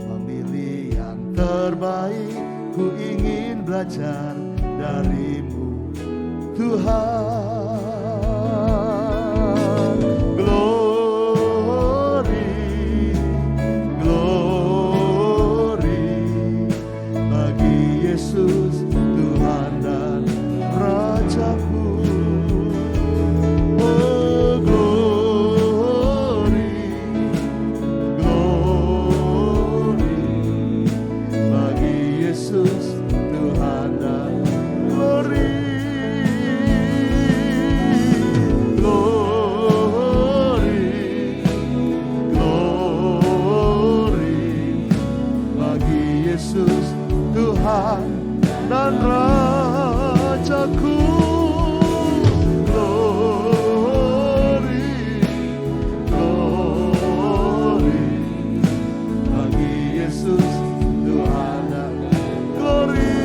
memilih yang terbaik, ku ingin belajar darimu Tuhan. Glory, glory bagi Yesus Tuhan dan Rajaku. Oh, glory, glory bagi Yesus Tuhan dan glory. Yesus Tuhan dan Rajaku. Glory, glory bagi Yesus Tuhan dan glory.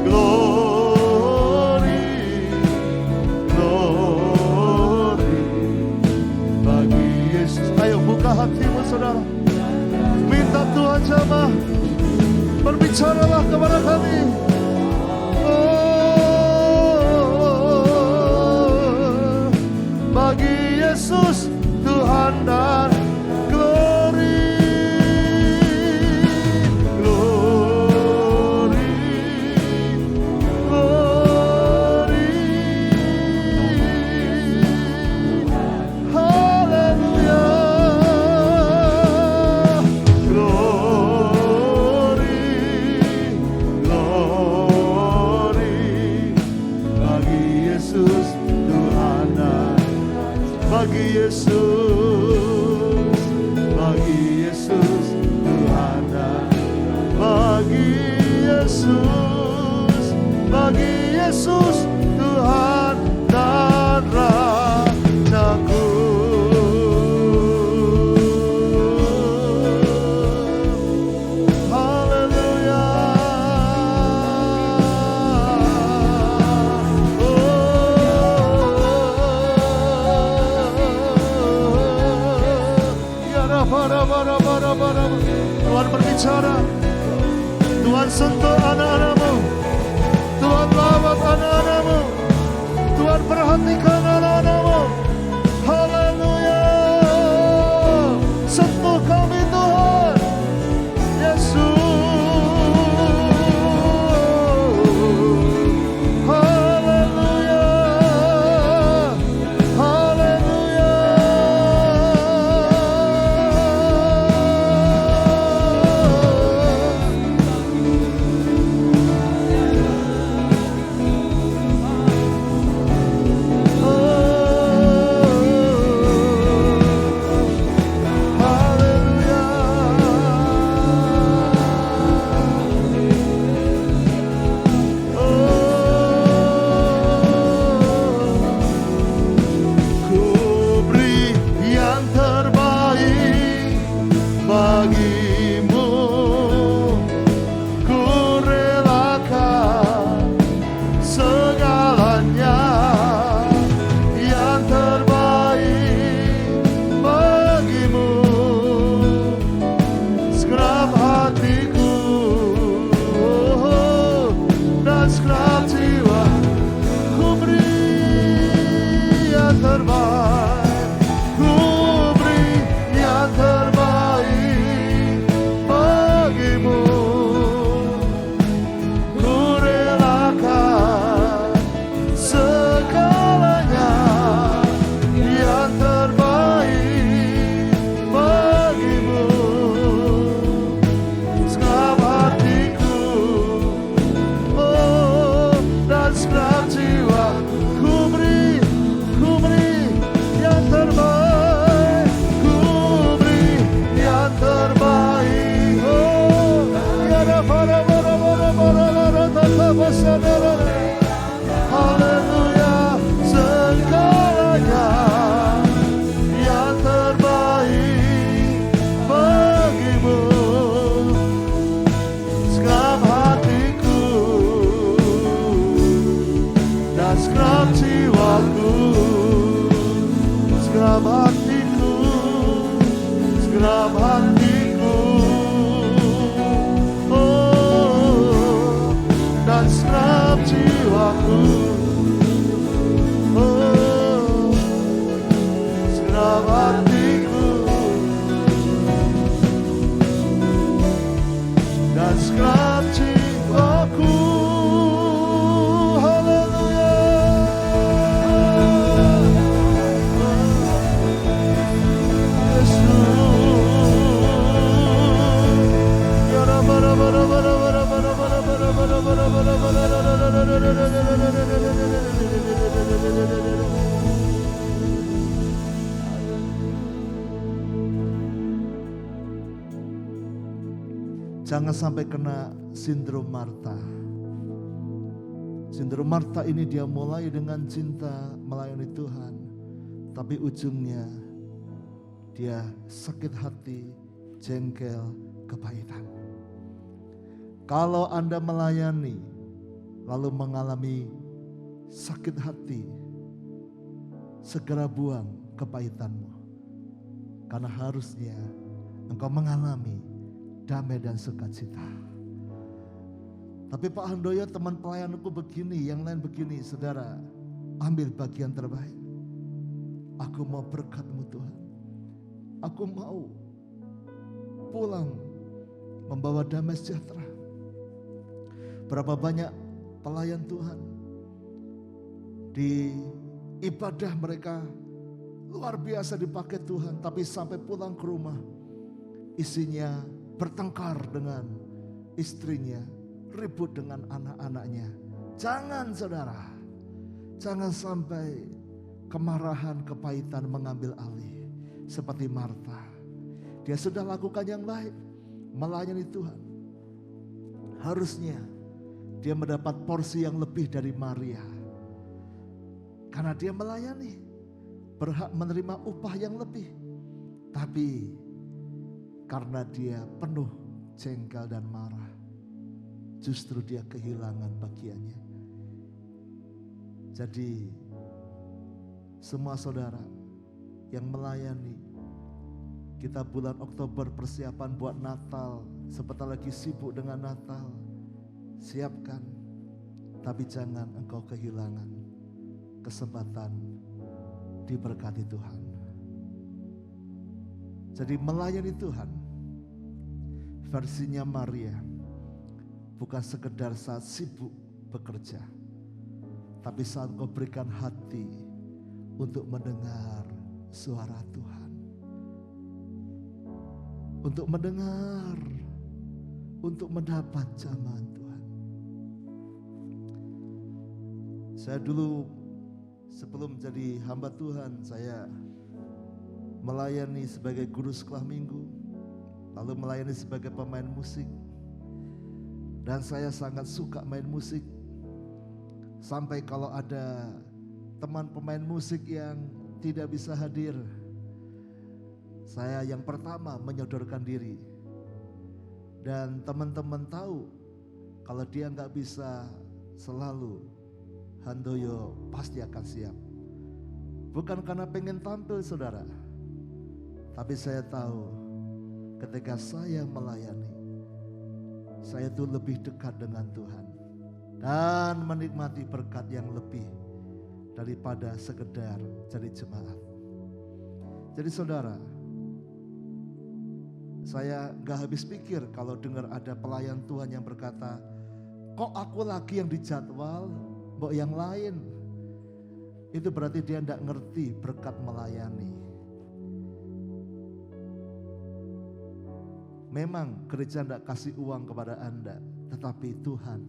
Glory, glory bagi Yesus. Ayo buka hatimu saudara. Minta Tuhan jamah, berbicaralah kepada kami. Oh, bagi Yesus Tuhan dan glory, glory, glory. Haleluya. Bagi Yesus, bagi Yesus Tuhan dan bagi Yesus, bagi Yesus Tuhan dan Rajaku. Haleluya. Tuhan berbicara, Tuhan sentuh anak-anak-Mu, Tuhan lawat anak-anak-Mu, Tuhan perhatikan anak-anak-Mu. Haleluya. Sentuh kami Tuhan Yesus. Haleluya, haleluya. Oh, dalam hatiku, oh, dan segenap jiwaku, oh, segenap hatiku, dan segenap jiwaku. Jangan sampai kena sindrom Marta. Sindrom Marta ini dia mulai dengan cinta melayani Tuhan, tapi ujungnya dia sakit hati, jengkel, kepahitan. Kalau Anda melayani lalu mengalami sakit hati, segera buang kepahitanmu. Karena harusnya engkau mengalami damai dan sukacita. Tapi Pak Handoyo, teman pelayanku begini, yang lain begini. Saudara, ambil bagian terbaik. Aku mau berkat-Mu Tuhan. Aku mau pulang membawa damai sejahtera. Berapa banyak pelayan Tuhan di ibadah mereka luar biasa dipakai Tuhan, tapi sampai pulang ke rumah isinya bertengkar dengan istrinya, ribut dengan anak-anaknya. Jangan saudara, jangan sampai kemarahan, kepahitan mengambil alih. Seperti Marta, dia sudah lakukan yang baik, melayani Tuhan. Harusnya dia mendapat porsi yang lebih dari Maria. Karena dia melayani, berhak menerima upah yang lebih. Tapi karena dia penuh jengkel dan marah, justru dia kehilangan bagiannya. Jadi semua saudara yang melayani, kita bulan Oktober persiapan buat Natal, sebentar lagi sibuk dengan Natal. Siapkan, tapi jangan engkau kehilangan kesempatan diberkati Tuhan. Jadi melayani Tuhan versinya Maria bukan sekedar saat sibuk bekerja, tapi saat kau berikan hati untuk mendengar suara Tuhan, untuk mendengar, untuk mendapat jamahan Tuhan. Saya dulu sebelum jadi hamba Tuhan, saya melayani sebagai guru sekolah minggu, lalu melayani sebagai pemain musik. Dan saya sangat suka main musik. Sampai kalau ada teman pemain musik yang tidak bisa hadir, saya yang pertama menyodorkan diri. Dan teman-teman tahu kalau dia nggak bisa selalu, Handoyo pasti akan siap. Bukan karena pengen tampil saudara, tapi saya tahu ketika saya melayani, saya itu lebih dekat dengan Tuhan dan menikmati berkat yang lebih daripada sekedar jadi jemaat. Jadi saudara, saya gak habis pikir kalau dengar ada pelayan Tuhan yang berkata, kok aku lagi yang dijadwal, mbok yang lain. Itu berarti dia gak ngerti berkat melayani. Memang gereja tidak kasih uang kepada Anda, tetapi Tuhan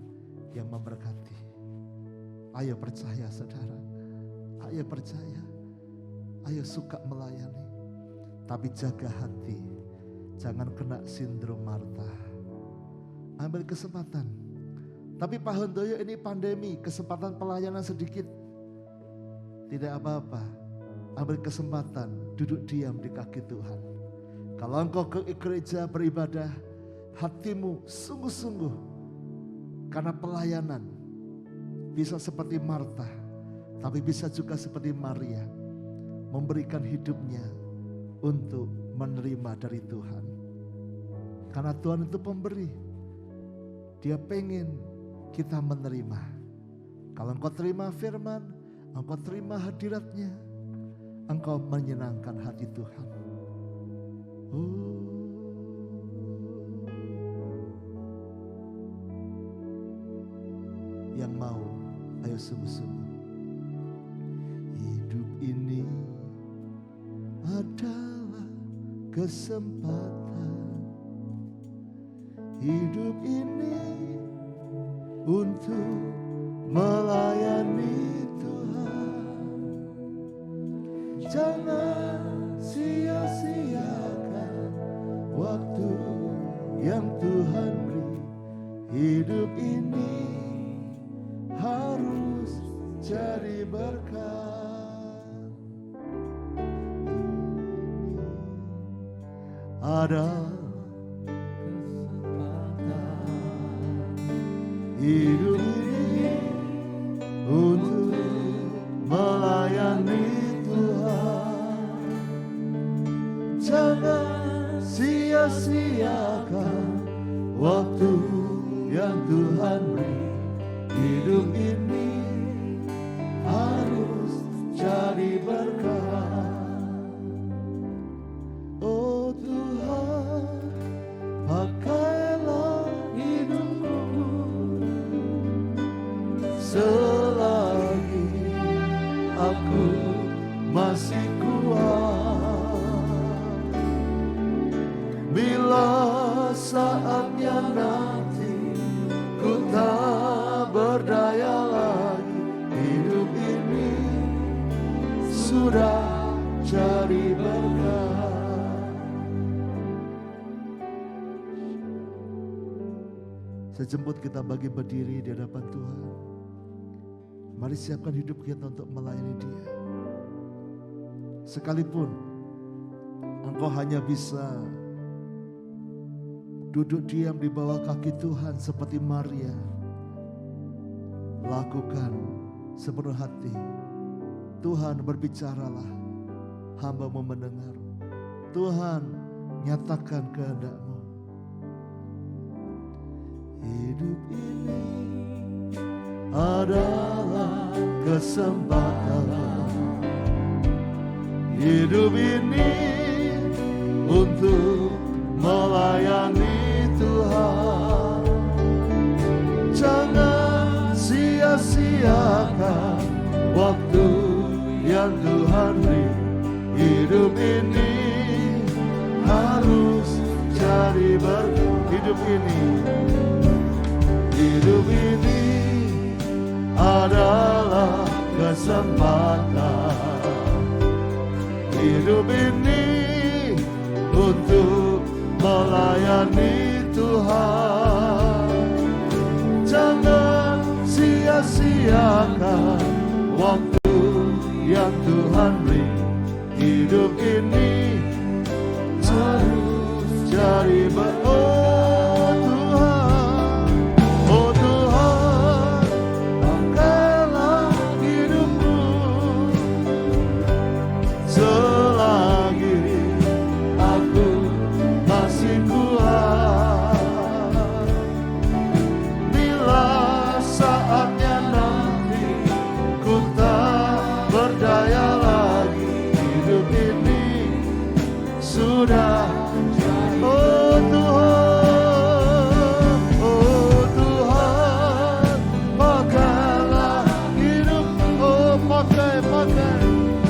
yang memberkati. Ayo percaya saudara, ayo percaya, ayo suka melayani. Tapi jaga hati, jangan kena sindrom Marta. Ambil kesempatan. Tapi Pak Handoyo, ini pandemi, kesempatan pelayanan sedikit. Tidak apa-apa, ambil kesempatan, duduk diam di kaki Tuhan. Kalau engkau ke gereja beribadah, hatimu sungguh-sungguh karena pelayanan. Bisa seperti Marta, tapi bisa juga seperti Maria, memberikan hidupnya untuk menerima dari Tuhan. Karena Tuhan itu pemberi. Dia pengen kita menerima. Kalau engkau terima firman, engkau terima hadiratnya, engkau menyenangkan hati Tuhan. Yang mau, ayo sungguh-sungguh. Hidup ini adalah kesempatan. Hidup ini untuk melayani Tuhan. Jangan sia-siakan waktu yang Tuhan beri. Hidup ini harus jadi berkat. Ada hidup ini untuk melayani Tuhan. Jangan sia-siakan waktu yang Tuhan beri. Hidup ini harus jadi berkat. Oh Tuhan, pakailah hidupku selagi aku masih kuat. Bila saatnya nanti ku tak berdaya lagi, hidup ini sudah jadi berkat. Sejemput kita bagi berdiri di hadapan Tuhan, mari siapkan hidup kita untuk melayani Dia. Sekalipun engkau hanya bisa duduk diam di bawah kaki Tuhan seperti Maria, lakukan sepenuh hati. Tuhan, berbicaralah, hamba-Mu mendengar. Tuhan, nyatakan kehendak-Mu. Hidup ini adalah kesempatan. Hidup ini untuk melayani Tuhan. Jangan sia-siakan waktu yang Tuhan beri. Hidup ini harus jadi berkat. Hidup ini adalah kesempatan. Hidup ini untuk melayani Tuhan. Jangan sia-siakan waktu yang Tuhan beri. Hidup ini harus jadi berkat. Oh Tuhan, pakailah hidupku selagi aku masih kuat. Bila saatnya nanti ku tak berdaya lagi, hidup ini sudah. Oh Tuhan, pakailah hidup. Oh pakai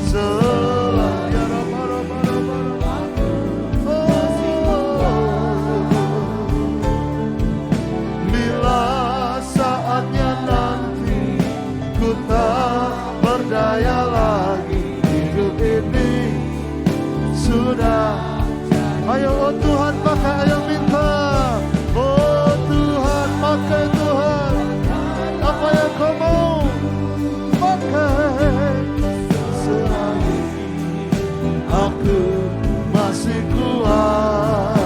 selagi. Bila saatnya nanti ku tak berdaya lagi, hidup ini sudah. Ayo oh Tuhan pakai, ayo minta. Oh Tuhan pakai, Tuhan apa yang Kau mau pakai. Selagi aku masih kuat.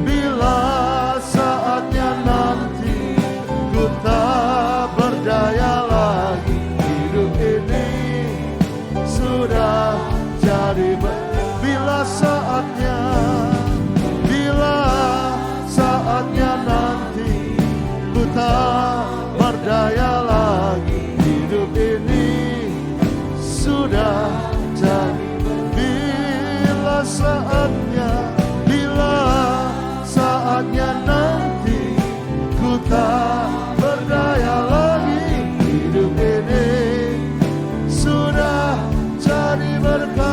Bila saatnya nanti ku tak berdaya lagi, hidup ini sudah jadi berkat. bila saatnya nanti ku tak berdaya lagi. Hidup ini sudah jadi. Bila saatnya nanti ku tak berdaya lagi. Hidup ini sudah jadi berkat,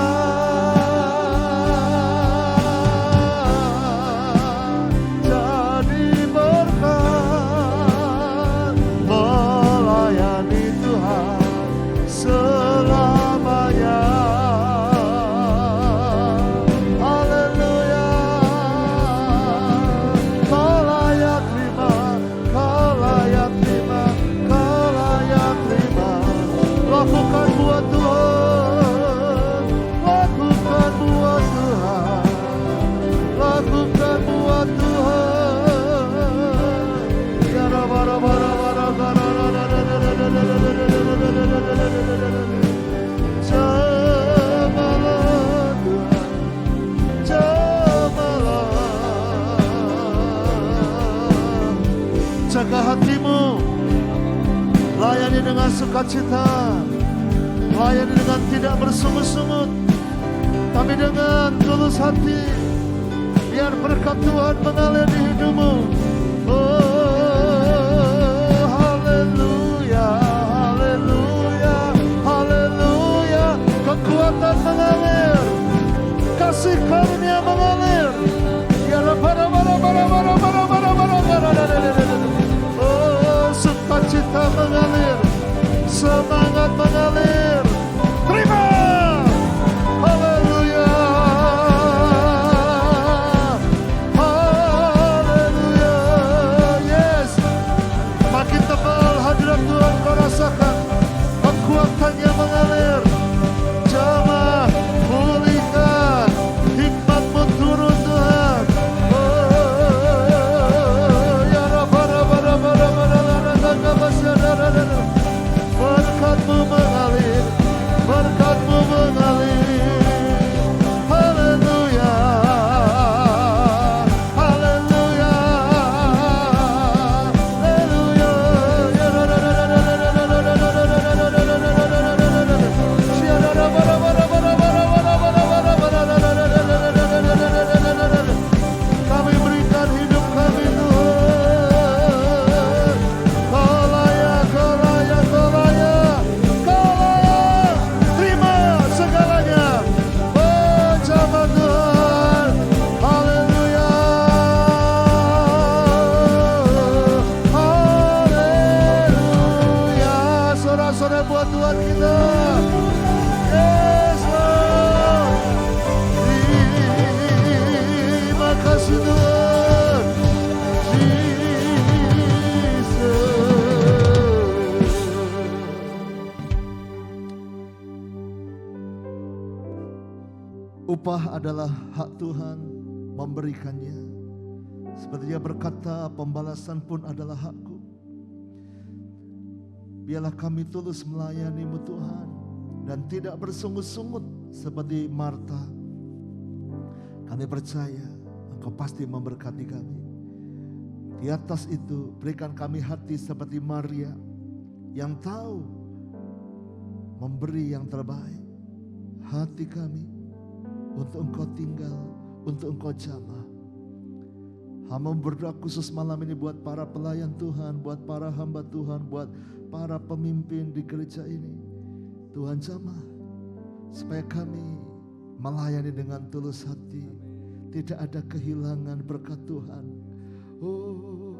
jadi berkat, melayani Tuhan selamanya. Haleluya, Kau layak terima, Kau layak terima, Kau layak terima. Lakukan buat Tuhan, lakukan buat Tuhan, lakukan buat Tuhan. Ya bara bara bara bara jamalah Tuhan, jamalah. Jaga hatimu, layani dengan sukacita, layani dengan tidak bersungut-sungut, tapi dengan tulus hati. Biar berkat Tuhan mengalir di hidupmu. Oh, haleluya, haleluya, haleluya. Kekuatan mengalir, kasih karunia mengalir. Ya bara bara bara bara bara bara bara bara. Oh, sukacita mengalir, semangat mengalir. Terima. Haleluya, haleluya. Yes, makin tebal hadirat Tuhan kau rasakan, kekuatannya mengalir. Jamah, pulihkan, hikmatmu turun Tuhan. Oh, ya bara bara bara bara bara. Berkat-Mu mengalir, berkat-Mu mengalir. Haleluya, haleluya, haleluya. Kami berikan hidup kami Tuhan. Kau layak, Kau layak, Kau layak, Kau layak. Terima segalanya. Oh, jamaah Tuhan. Haleluya, haleluya. Sorak-sorai buat Tuhan kita. Yes, Lord. Terima kasih Tuhan. Jesus. Upah adalah hak Tuhan memberikannya. Seperti Dia berkata, pembalasan pun adalah hakku. Biarlah kami tulus melayani-Mu Tuhan, dan tidak bersungut-sungut seperti Marta. Kami percaya Engkau pasti memberkati kami. Di atas itu berikan kami hati seperti Maria, yang tahu memberi yang terbaik. Hati kami untuk Engkau tinggal, untuk Engkau jamah. Hamba berdoa khusus malam ini buat para pelayan Tuhan, buat para hamba Tuhan, buat para pemimpin di gereja ini. Tuhan jamah, supaya kami melayani dengan tulus hati. Tidak ada kehilangan berkat Tuhan. Oh,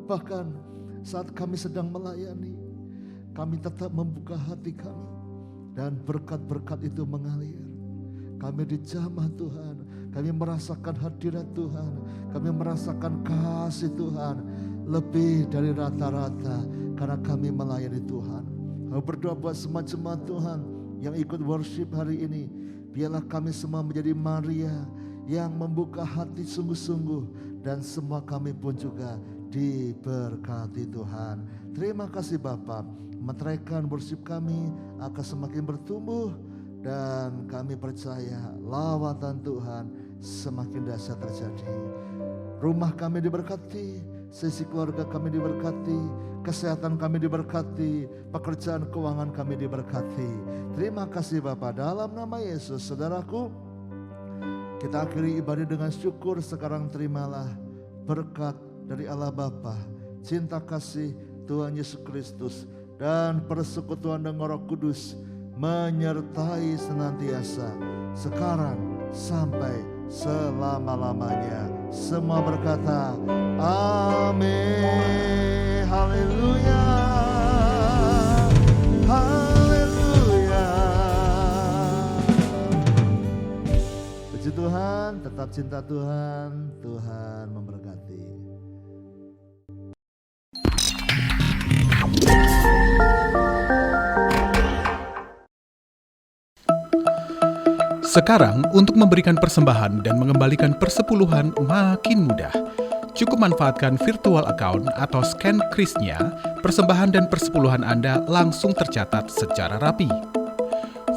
bahkan saat kami sedang melayani, kami tetap membuka hati kami, dan berkat-berkat itu mengalir. Kami dijamah Tuhan, kami merasakan hadirat Tuhan, kami merasakan kasih Tuhan lebih dari rata-rata karena kami melayani Tuhan. Kami berdoa buat semua jemaat Tuhan yang ikut worship hari ini. Biarlah kami semua menjadi Maria yang membuka hati sungguh-sungguh, dan semua kami pun juga diberkati Tuhan. Terima kasih Bapa, meteraikan worship kami akan semakin bertumbuh Dan kami percaya lawatan Tuhan semakin dahsyat terjadi. Rumah kami diberkati, sisi keluarga kami diberkati, kesehatan kami diberkati, pekerjaan keuangan kami diberkati. Terima kasih Bapa, dalam nama Yesus. Saudaraku, kita akhiri ibadah dengan syukur. Sekarang terimalah berkat dari Allah Bapa, cinta kasih Tuhan Yesus Kristus, dan persekutuan dengan Roh Kudus menyertai senantiasa sekarang sampai selama-lamanya. Semua berkata amin. Haleluya, haleluya. Puji Tuhan, tetap cinta Tuhan. Tuhan memberkati. Sekarang untuk memberikan persembahan dan mengembalikan persepuluhan makin mudah. Cukup manfaatkan virtual account atau scan kris-nya, persembahan dan persepuluhan Anda langsung tercatat secara rapi.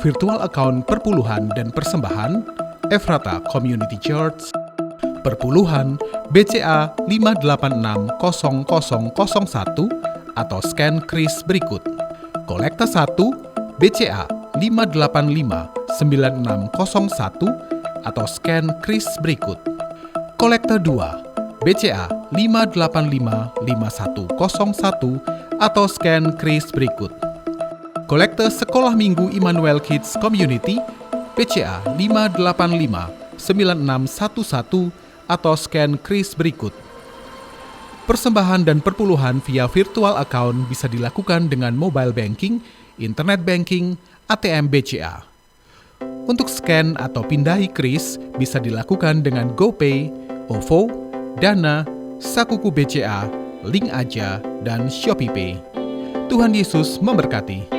Virtual account perpuluhan dan persembahan, Ephrata Community Church, perpuluhan BCA 5860001 atau scan kris berikut. Kolekta 1 BCA 5859601 atau scan kris berikut. Kolekta 2 BCA 5855101 atau scan kris berikut. Kolekta Sekolah Minggu Immanuel Kids Community BCA 5859611 atau scan kris berikut. Persembahan dan perpuluhan via virtual account bisa dilakukan dengan mobile banking, internet banking, ATM BCA. Untuk scan atau pindahi kris bisa dilakukan dengan GoPay, OVO, Dana, Sakuku BCA, Link Aja, dan ShopeePay. Tuhan Yesus memberkati.